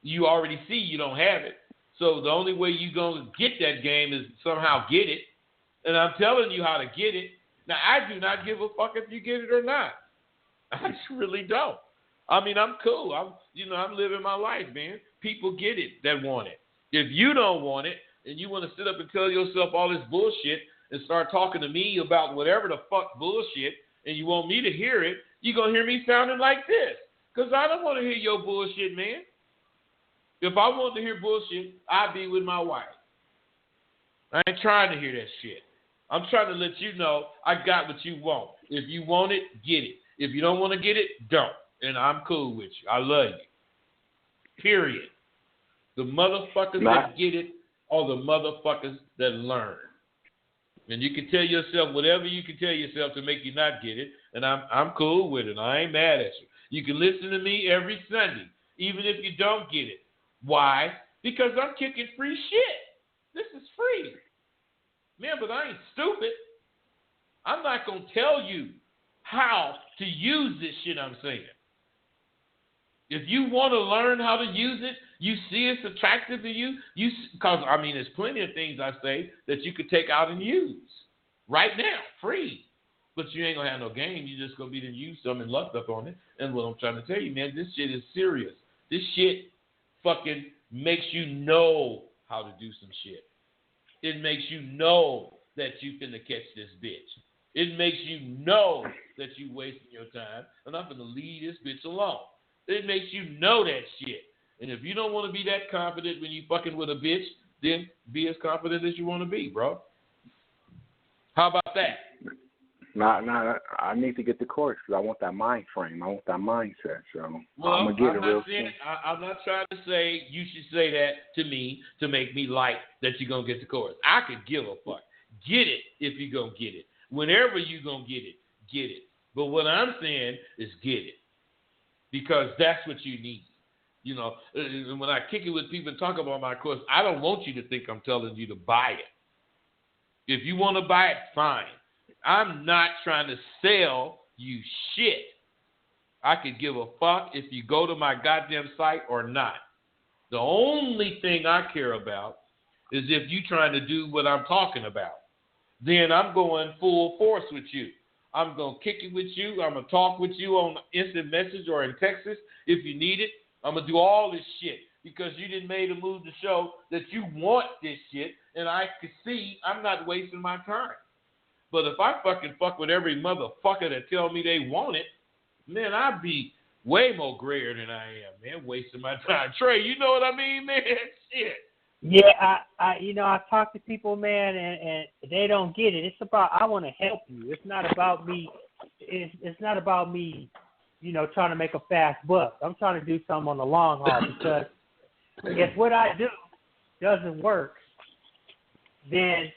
you already see you don't have it. So the only way you're going to get that game is somehow get it. And I'm telling you how to get it. Now, I do not give a fuck if you get it or not. I just really don't. I mean, I'm cool. I'm living my life, man. People get it that want it. If you don't want it and you want to sit up and tell yourself all this bullshit and start talking to me about whatever the fuck bullshit, and you want me to hear it, you're going to hear me sounding like this. Because I don't want to hear your bullshit, man. If I want to hear bullshit, I'd be with my wife. I ain't trying to hear that shit. I'm trying to let you know I got what you want. If you want it, get it. If you don't want to get it, don't. And I'm cool with you. I love you. Period. The motherfuckers that get it are the motherfuckers that learn. And you can tell yourself whatever you can tell yourself to make you not get it, and I'm cool with it. I ain't mad at you. You can listen to me every Sunday, even if you don't get it. Why? Because I'm kicking free shit. This is free. Man, but I ain't stupid. I'm not going to tell you how to use this shit I'm saying. If you want to learn how to use it, you see it's attractive to you, because, I mean, there's plenty of things I say that you could take out and use right now, free. But you ain't going to have no game. You're just going to be to use some and lust up on it. And what I'm trying to tell you, man, this shit is serious. This shit fucking makes you know how to do some shit. It makes you know that you finna catch this bitch. It makes you know that you wasting your time, and I'm finna leave this bitch alone. It makes you know that shit. And if you don't want to be that confident when you fucking with a bitch, then be as confident as you want to be, bro. How about that? I need to get the course because I want that mind frame. I want that mindset. So I'm going to get it real soon. I'm not trying to say you should say that to me to make me like that you're going to get the course. I could give a fuck. Get it if you're going to get it. Whenever you're going to get it. But what I'm saying is get it. Because that's what you need. You know, when I kick it with people and talk about my course, I don't want you to think I'm telling you to buy it. If you want to buy it, fine. I'm not trying to sell you shit. I could give a fuck if you go to my goddamn site or not. The only thing I care about is if you trying to do what I'm talking about. Then I'm going full force with you. I'm going to kick it with you. I'm going to talk with you on instant message or in Texas if you need it. I'm going to do all this shit because you didn't made a move to show that you want this shit, and I can see I'm not wasting my time. But if I fucking fuck with every motherfucker that tell me they want it, man, I'd be way more grayer than I am, man, wasting my time. Trey, you know what I mean, man? Shit. Yeah, I talk to people, man, and they don't get it. It's about I want to help you. It's not about me. It's not about me, trying to make a fast buck. I'm trying to do something on the long haul because if what I do doesn't work, then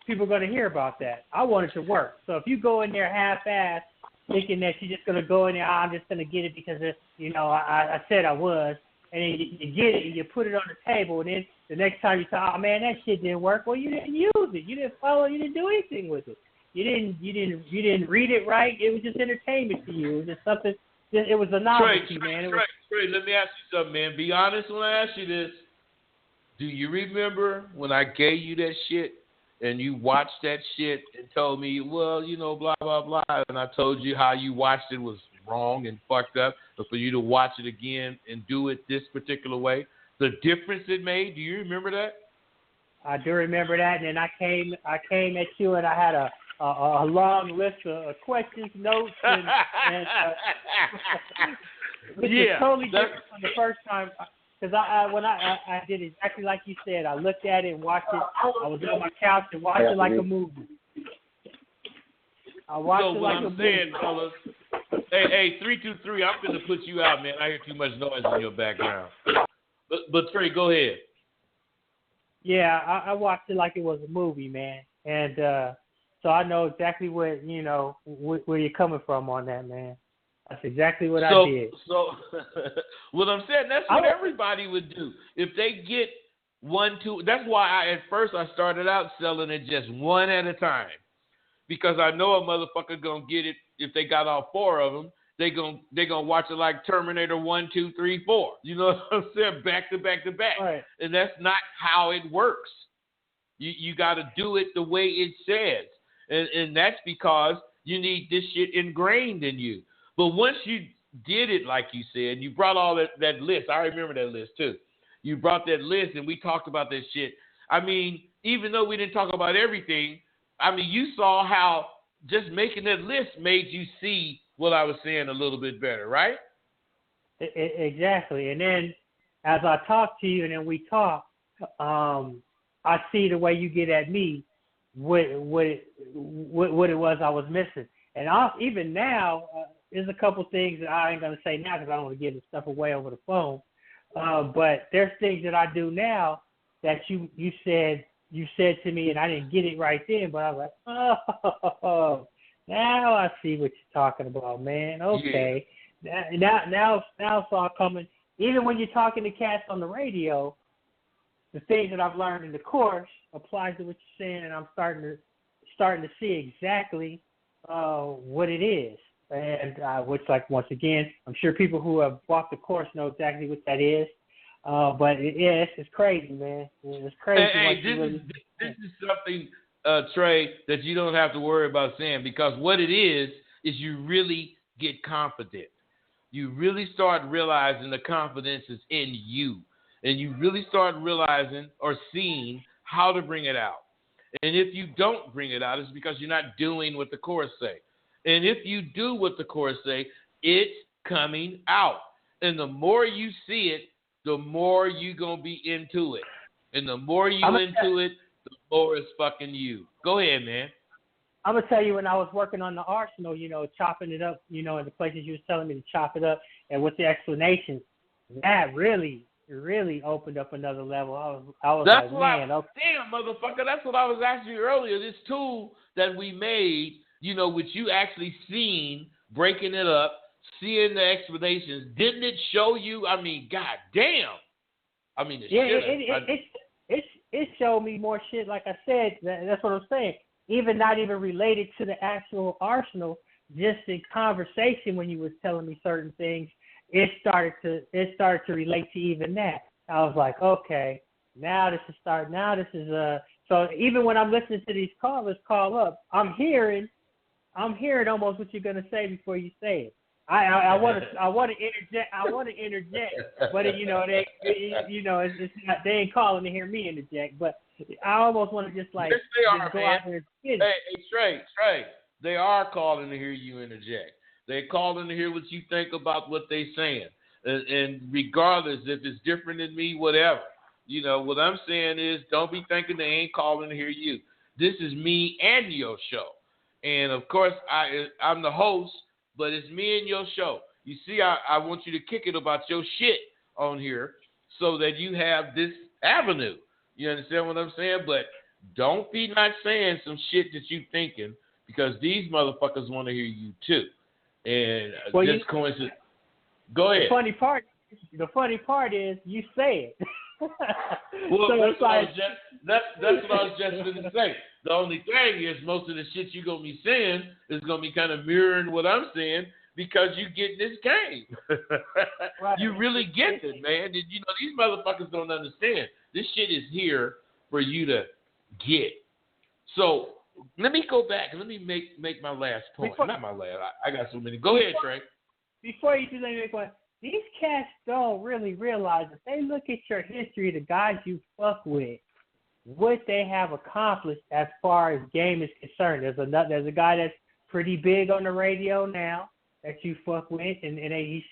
people are going to hear about that. I want it to work. So if you go in there half-assed, thinking that you're just going to go in there, I'm just going to get it because I said I was. And then you get it and you put it on the table, and then the next time you say, "Oh man, that shit didn't work." Well, you didn't use it. You didn't follow. You didn't do anything with it. You didn't read it right. It was just entertainment to you. It was just something. It was a novelty, man. Trey, let me ask you something, man. Be honest when I ask you this. Do you remember when I gave you that shit and you watched that shit and told me, well, blah blah blah, and I told you how you watched it was wrong and fucked up, but for you to watch it again and do it this particular way, the difference it made, do you remember that? I do remember that, and then I came at you, and I had a long list of questions, notes, and which was totally different from the first time, because when I did exactly like you said. I looked at it and watched it. I was on my couch and watched it like a movie. I watched it like a movie. Fellas, hey, 323, I'm going to put you out, man. I hear too much noise in your background. But Trey, go ahead. Yeah, I watched it like it was a movie, man, and so I know exactly where you're coming from on that, man. That's exactly what I did. So, what I'm saying, that's what everybody would do if they get 1, 2. That's why at first I started out selling it just one at a time, because I know a motherfucker gonna get it if they got all 4 of them. They gonna watch it like Terminator 1, 2, 3, 4. You know what I'm saying? Back to back to back. Right. And that's not how it works. You got to do it the way it says, and that's because you need this shit ingrained in you. But once you did it, like you said, you brought all that list. I remember that list too. You brought that list, and we talked about that shit. I mean, even though we didn't talk about everything, I mean, you saw how just making that list made you see what I was saying a little bit better, right? Exactly. And then as I talk to you and then we talk, I see the way you get at me, what it was I was missing. And even now, there's a couple things that I ain't going to say now because I don't want to give the stuff away over the phone. But there's things that I do now that you said to me, and I didn't get it right then, but I was like, oh, now I see what you're talking about, man. Okay. Yeah. Now it's all coming. Even when you're talking to cats on the radio, the things that I've learned in the course applies to what you're saying, and I'm starting to see exactly what it is. And which, like, once again, I'm sure people who have bought the course know exactly what that is. But it's crazy, man. It's crazy. Hey, this is something, Trey, that you don't have to worry about saying, because what it is you really get confident. You really start realizing the confidence is in you, and you really start realizing or seeing how to bring it out. And if you don't bring it out, it's because you're not doing what the course say. And if you do what the course say, it's coming out. And the more you see it, the more you're going to be into it. And the more you into it, the more it's fucking you. Go ahead, man. I'm going to tell you, when I was working on the arsenal, chopping it up, in the places you was telling me to chop it up, and with the explanations, that really opened up another level. I was that's like, man, okay. Damn, motherfucker, that's what I was asking you earlier. This tool that we made, which you actually seen, breaking it up, seeing the explanations, didn't it show you? I mean, god damn. I mean, it showed me more shit. Like I said, that's what I'm saying. Even not even related to the actual arsenal, just in conversation when you was telling me certain things, it started to relate to even that. I was like, okay, now this is starting. Now this is so even when I'm listening to these callers call up, I'm hearing almost what you're gonna say before you say it. I want to interject, but it's not, they ain't calling to hear me interject. But I almost want to just like yes, they are, go man. out there and spit it. Hey, Trey, they are calling to hear you interject. They're calling to hear what you think about what they're saying, and regardless if it's different than me, whatever. What I'm saying is, don't be thinking they ain't calling to hear you. This is me and your show, and of course I'm the host. But it's me and your show. You see, I want you to kick it about your shit on here so that you have this avenue. You understand what I'm saying? But don't be not saying some shit that you thinking, because these motherfuckers want to hear you too. And just coincidence. Go ahead. The funny part is you say it. Well, so that's what I was just going to say. The only thing is, most of the shit you're going to be saying is going to be kind of mirroring what I'm saying, because you get this game. Right. You really get it, man. These motherfuckers don't understand. This shit is here for you to get. So let me go back and let me make my last point. Not my last. I got so many. Go ahead, Trey. Before you do that, make one. These cats don't really realize that they look at your history, the guys you fuck with, what they have accomplished as far as game is concerned. There's a guy that's pretty big on the radio now that you fuck with, and he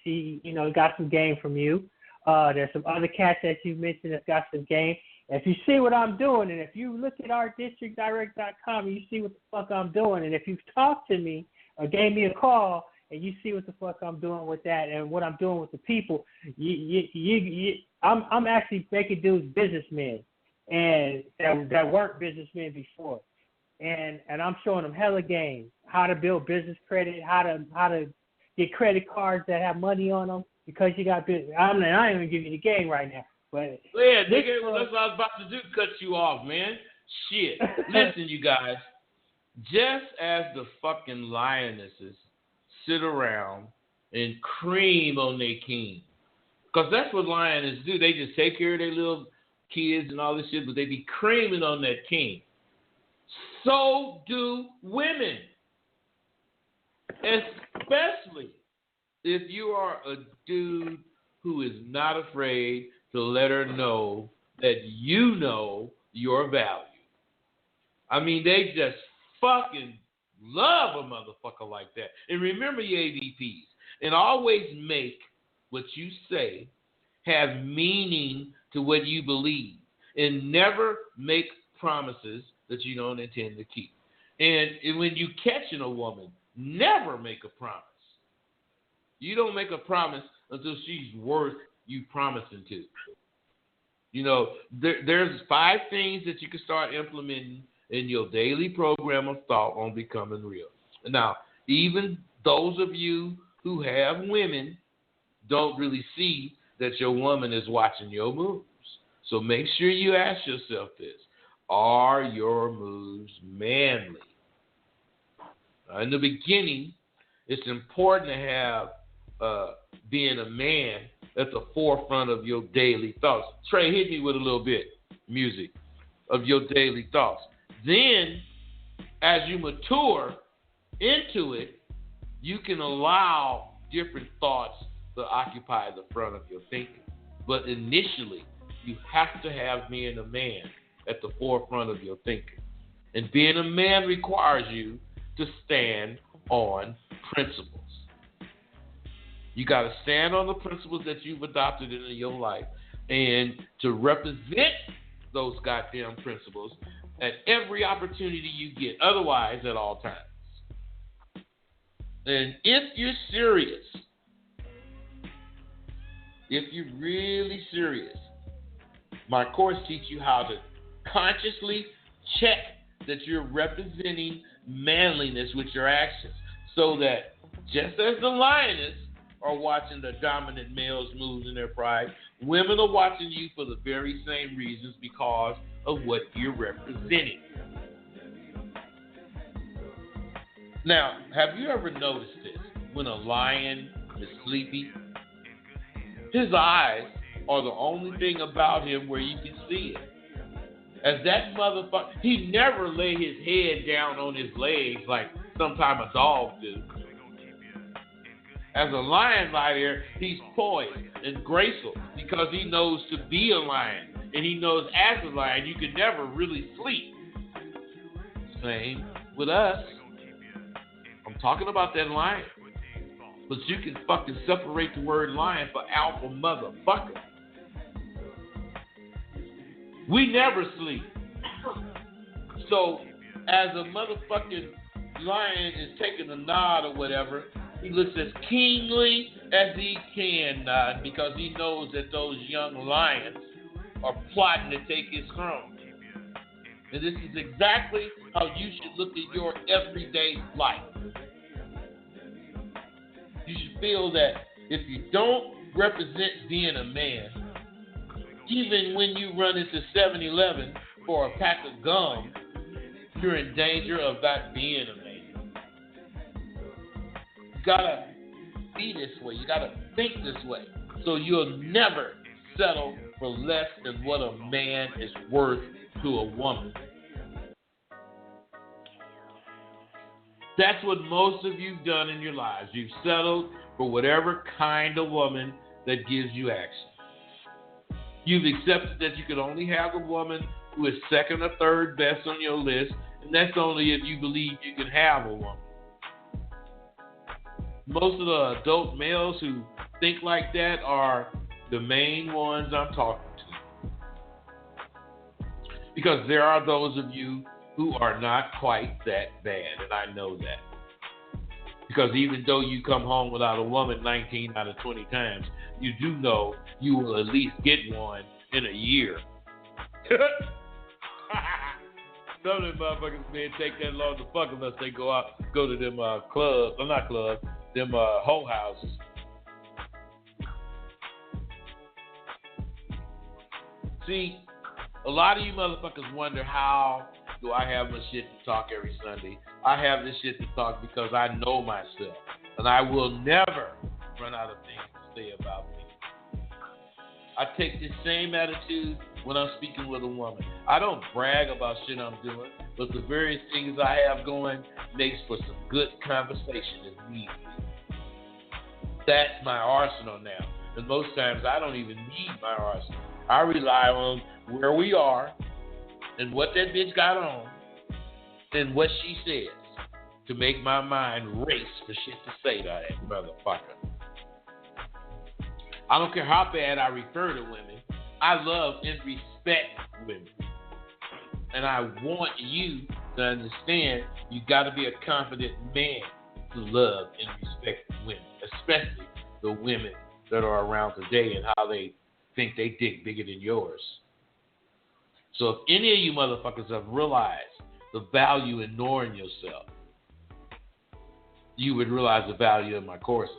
got some game from you. There's some other cats that you mentioned that's got some game. If you see what I'm doing, and if you look at artdistrictdirect.com, you see what the fuck I'm doing, and if you've talked to me or gave me a call, and you see what the fuck I'm doing with that and what I'm doing with the people. I'm actually making dudes businessmen and that weren't businessmen before, and I'm showing them hella games, how to build business credit, how to get credit cards that have money on them because you got business. I ain't even giving you the game right now, but yeah, nigga, that's what I was about to do, cut you off, man. Shit, listen, you guys. Just as the fucking lionesses sit around and cream on their king, because that's what lionesses do. They just take care of their little kids and all this shit, but they be creaming on that king. So do women, especially if you are a dude who is not afraid to let her know that you know your value. I mean, they just fucking love a motherfucker like that. And remember your ADPs. And always make what you say have meaning to what you believe. And never make promises that you don't intend to keep. And when you catching a woman, never make a promise. You don't make a promise until she's worth you promising to. You know, there's 5 things that you can start implementing in your daily program of thought on becoming real. Now, even those of you who have women don't really see that your woman is watching your moves. So make sure you ask yourself this. Are your moves manly? In the beginning, it's important to have being a man at the forefront of your daily thoughts. Trey, hit me with a little bit music of your daily thoughts. Then, as you mature into it, you can allow different thoughts to occupy the front of your thinking. But initially, you have to have being a man at the forefront of your thinking. And being a man requires you to stand on principles. You got to stand on the principles that you've adopted into your life and to represent those goddamn principles at every opportunity you get, otherwise at all times. And if you're serious, if you're really serious, my course teaches you how to consciously check that you're representing manliness with your actions, so that just as the lioness are watching the dominant males moves in their pride, women are watching you for the very same reasons, because of what you're representing. Now, have you ever noticed this? When a lion is sleepy, his eyes are the only thing about him where you can see it. As that motherfucker, he never lay his head down on his legs like sometimes a dog do. As a lion lie there, he's poised and graceful because he knows to be a lion. And he knows as a lion, you can never really sleep. Same with us. I'm talking about that lion. But you can fucking separate the word lion for alpha motherfucker. We never sleep. So, as a motherfucking lion is taking a nod or whatever, he looks as keenly as he can nod, because he knows that those young lions are plotting to take his throne. And this is exactly how you should look at your everyday life. You should feel that if you don't represent being a man, even when you run into 7-Eleven for a pack of gum, you're in danger of not being a man. You gotta be this way. You gotta think this way. So you'll never settle for less than what a man is worth to a woman. That's what most of you've done in your lives. You've settled for whatever kind of woman that gives you action. You've accepted that you can only have a woman who is second or third best on your list, and that's only if you believe you can have a woman. Most of the adult males who think like that are the main ones I'm talking to. Because there are those of you who are not quite that bad, and I know that. Because even though you come home without a woman 19 out of 20 times, you do know you will at least get one in a year. Some of them motherfuckers, man, take that long to fuck unless they go to them clubs, or not clubs, them hoe houses. See, a lot of you motherfuckers wonder, how do I have my shit to talk every Sunday? I have this shit to talk because I know myself, and I will never run out of things to say about me. I take the same attitude when I'm speaking with a woman. I don't brag about shit I'm doing, but the various things I have going makes for some good conversation if need be. That's my arsenal now. And most times I don't even need my arsenal. I rely on where we are and what that bitch got on and what she says to make my mind race for shit to say to that motherfucker. I don't care how bad I refer to women. I love and respect women. And I want you to understand you got to be a confident man to love and respect women, especially the women that are around today and how they think they dig bigger than yours. So if any of you motherfuckers have realized the value in knowing yourself, you would realize the value of my courses,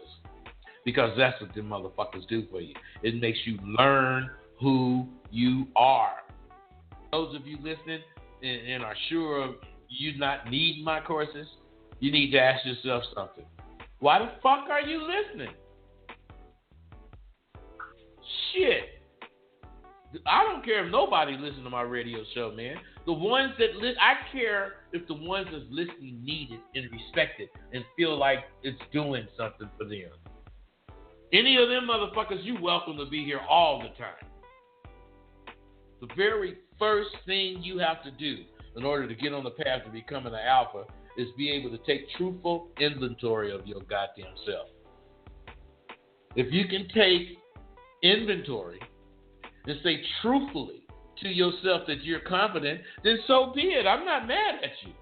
because that's what them motherfuckers do for you. It makes you learn who you are. Those of you listening and are sure of you not needing my courses, you need to ask yourself something. Why the fuck are you listening? Shit. I don't care if nobody listens to my radio show, man. The ones that I care if the ones that's listening need it and respect it and feel like it's doing something for them. Any of them motherfuckers, you welcome to be here all the time. The very first thing you have to do in order to get on the path to becoming an alpha is be able to take truthful inventory of your goddamn self. If you can take inventory and say truthfully to yourself that you're confident, then so be it. I'm not mad at you.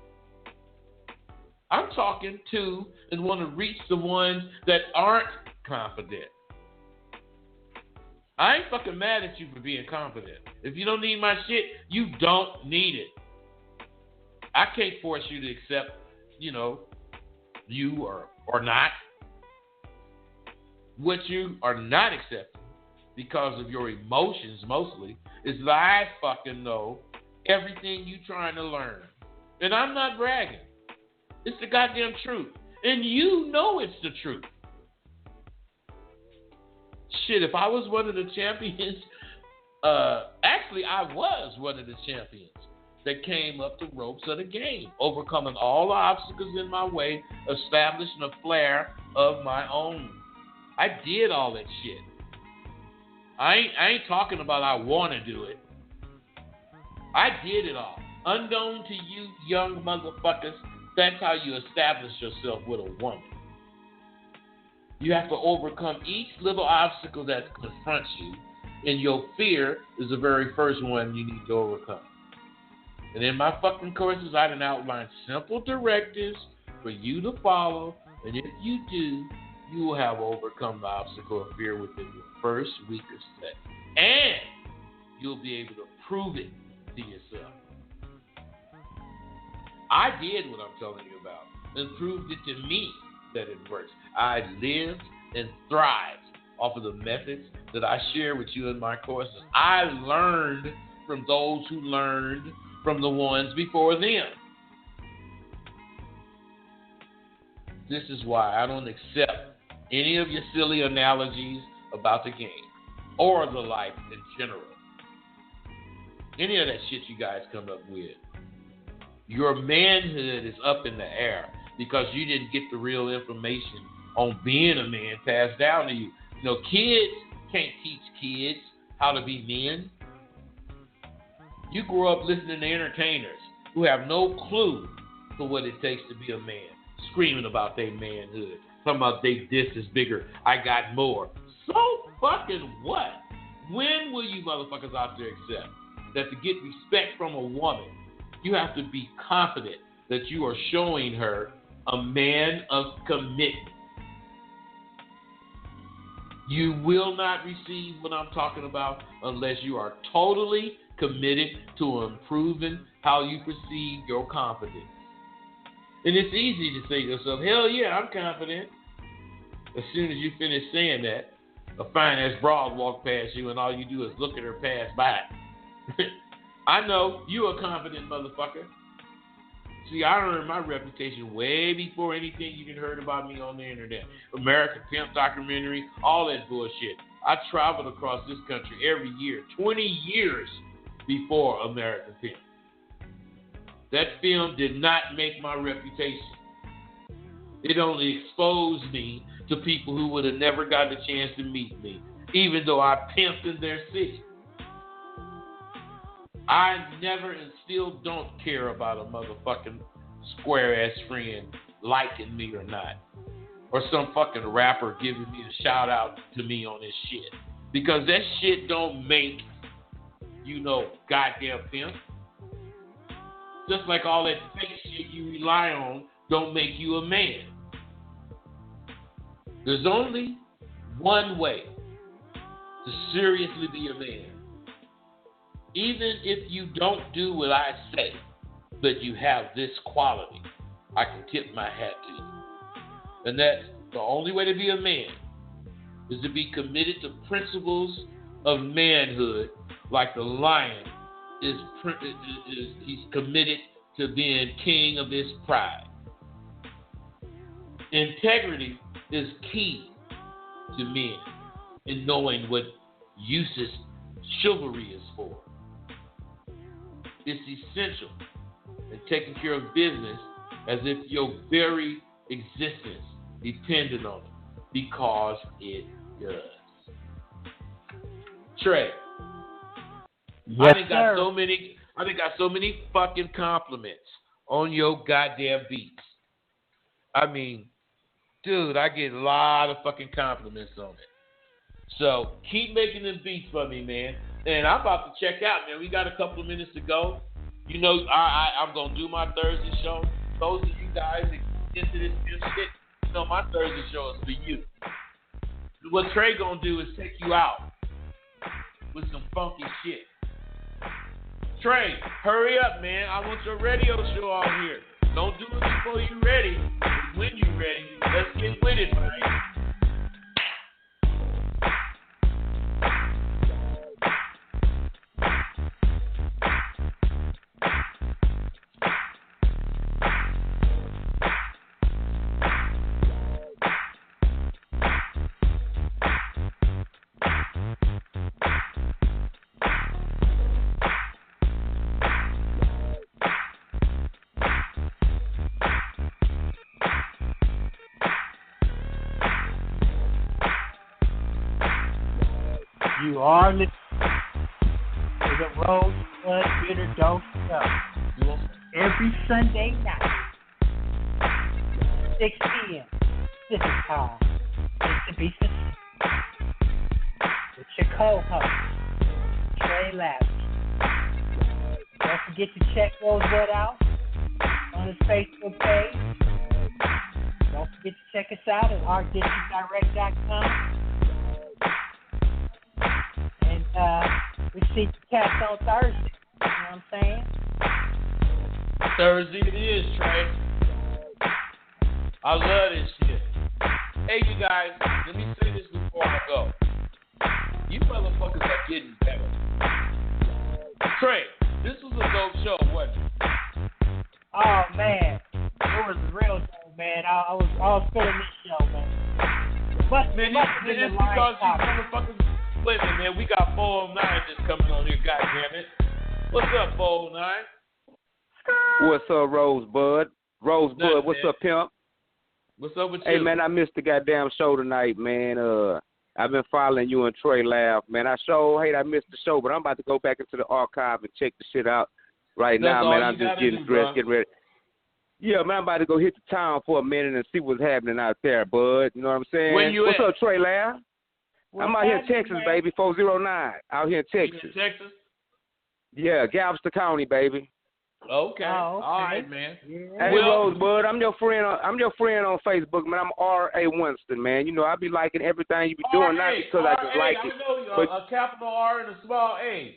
I'm talking to and want to reach the ones that aren't confident. I ain't fucking mad at you for being confident. If you don't need my shit, you don't need it. I can't force you to accept, you or not. What you are not accepting, because of your emotions mostly, is that I fucking know everything you trying to learn. And I'm not bragging. It's the goddamn truth. And you know it's the truth. Shit, if I was one of the champions, actually I was one of the champions that came up the ropes of the game, overcoming all the obstacles in my way, establishing a flair of my own. I did all that shit. I ain't talking about I want to do it. I did it all. Unknown to you young motherfuckers, that's how you establish yourself with a woman. You have to overcome each little obstacle that confronts you, and your fear is the very first one you need to overcome. And in my fucking courses, I done outlined simple directives for you to follow, and if you do, you will have overcome the obstacle of fear within your first week of study. And you'll be able to prove it to yourself. I did what I'm telling you about and proved it to me that it works. I lived and thrived off of the methods that I share with you in my courses. I learned from those who learned from the ones before them. This is why I don't accept any of your silly analogies about the game or the life in general. Any of that shit you guys come up with. Your manhood is up in the air because you didn't get the real information on being a man passed down to you. Kids can't teach kids how to be men. You grow up listening to entertainers who have no clue for what it takes to be a man, screaming about their manhood, talking about this is bigger, I got more. So fucking what? When will you motherfuckers out there accept that to get respect from a woman, you have to be confident that you are showing her a man of commitment. You will not receive what I'm talking about unless you are totally committed to improving how you perceive your confidence. And it's easy to say to yourself, hell yeah, I'm confident. As soon as you finish saying that, a fine-ass broad walk past you and all you do is look at her pass by. I know, you a confident motherfucker. See, I earned my reputation way before anything you can heard about me on the internet. American Pimp documentary, all that bullshit. I traveled across this country every year, 20 years before American Pimp. That film did not make my reputation. It only exposed me to people who would have never gotten a chance to meet me, even though I pimped in their city. I never and still don't care about a motherfucking square-ass friend liking me or not. Or some fucking rapper giving me a shout-out to me on this shit. Because that shit don't make you no goddamn pimp. Just like all that fake shit you rely on don't make you a man. There's only one way to seriously be a man. Even if you don't do what I say, but you have this quality, I can tip my hat to you. And that's the only way to be a man is to be committed to principles of manhood, like the lion he's committed to being king of his pride. Integrity is key to men in knowing what uses chivalry is for. It's essential in taking care of business as if your very existence depended on it, because it does. Trey, yes, I done got so many fucking compliments on your goddamn beats. I mean, dude, I get a lot of fucking compliments on it. So keep making them beats for me, man. And I'm about to check out, man. We got a couple of minutes to go. You know, I'm going to do my Thursday show. Those of you guys that into this shit, you know, my Thursday show is for you. What Trey going to do is take you out with some funky shit. Trey, hurry up, man. I want your radio show out here. Don't do it before you're ready. When you're ready, let's get with it, man. You are listening to the Rosebudd Bitterdose show every Sunday night, 6 p.m. Pacific time. Mississippi, with your co-host, Trey Lavin. Don't forget to check Rosebudd out on his Facebook page. Don't forget to check us out at artdistrictdirect.com. We see the cats on Thursday. You know what I'm saying? Thursday it is, Trey. I love this shit. Hey, you guys, let me say this before I go. You motherfuckers are getting better. Trey, this was a dope show, wasn't it? Oh, man. It was real dope, man. I was feeling this show, man. It's because you motherfuckers. Wait a minute, man. We got 409 just coming on here, goddammit. What's up, 409? What's up, Rosebud? Rosebud, what's up, pimp? What's up with you? Hey, man, I missed the goddamn show tonight, man. I've been following you and Trey Laugh, man. I hate I missed the show, but I'm about to go back into the archive and check the shit out right now, man. I'm just getting dressed, getting ready. Yeah, man, I'm about to go hit the town for a minute and see what's happening out there, bud. You know what I'm saying? What's up, Trey Laugh? I'm out here in Texas, man? Baby, 409. Out here in Texas. You in Texas? Yeah, Galveston County, baby. Okay. Oh, okay. All right, man. Yeah. Hey, Rosebud, I'm your friend on Facebook, man. I'm R.A. Winston, man. You know, I be liking everything you be doing, not because I just like it. I know a capital R and a small A.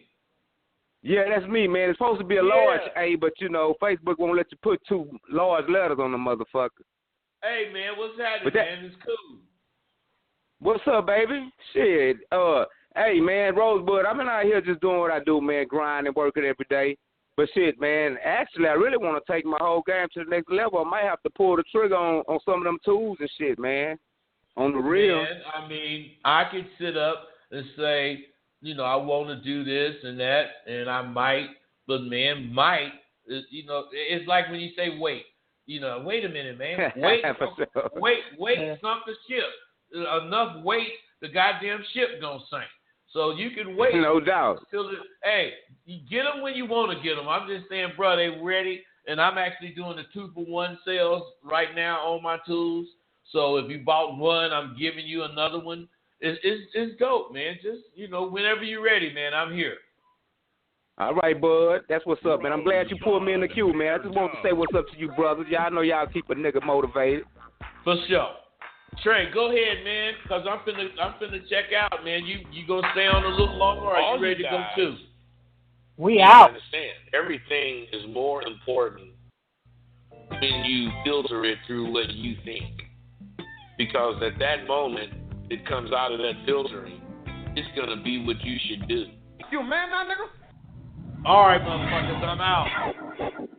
Yeah, that's me, man. It's supposed to be a large A, but, you know, Facebook won't let you put 2 large letters on the motherfucker. Hey, man, what's happening, man? It's cool. What's up, baby? Shit. Hey, man, Rosebud, I've been out here just doing what I do, man, grinding, working every day. But shit, man, actually, I really want to take my whole game to the next level. I might have to pull the trigger on some of them tools and shit, man. On the real. Man, I mean, I could sit up and say, you know, I want to do this and that, and I might, but man, you know, it's like when you say wait. You know, wait a minute, man. Wait, sunk the ship. Enough weight, the goddamn ship gonna sink. So you can wait. No doubt. Hey, you get them when you want to get them. I'm just saying, bro, they ready. And I'm actually doing the 2-for-1 sales right now on my tools. So if you bought one, I'm giving you another one. It's dope, man. Just, you know, whenever you're ready, man, I'm here. All right, bud. That's what's up, man. I'm glad you pulled me in the queue, man. I just want to say what's up to you, brothers. Y'all know y'all keep a nigga motivated. For sure. Trey, go ahead, man, because I'm finna check out, man. You gonna stay on a little longer, or are you ready to go too? We out. Understand, everything is more important when you filter it through what you think, because at that moment it comes out of that filtering, it's gonna be what you should do. You a man now, nigga? All right, motherfuckers, I'm out.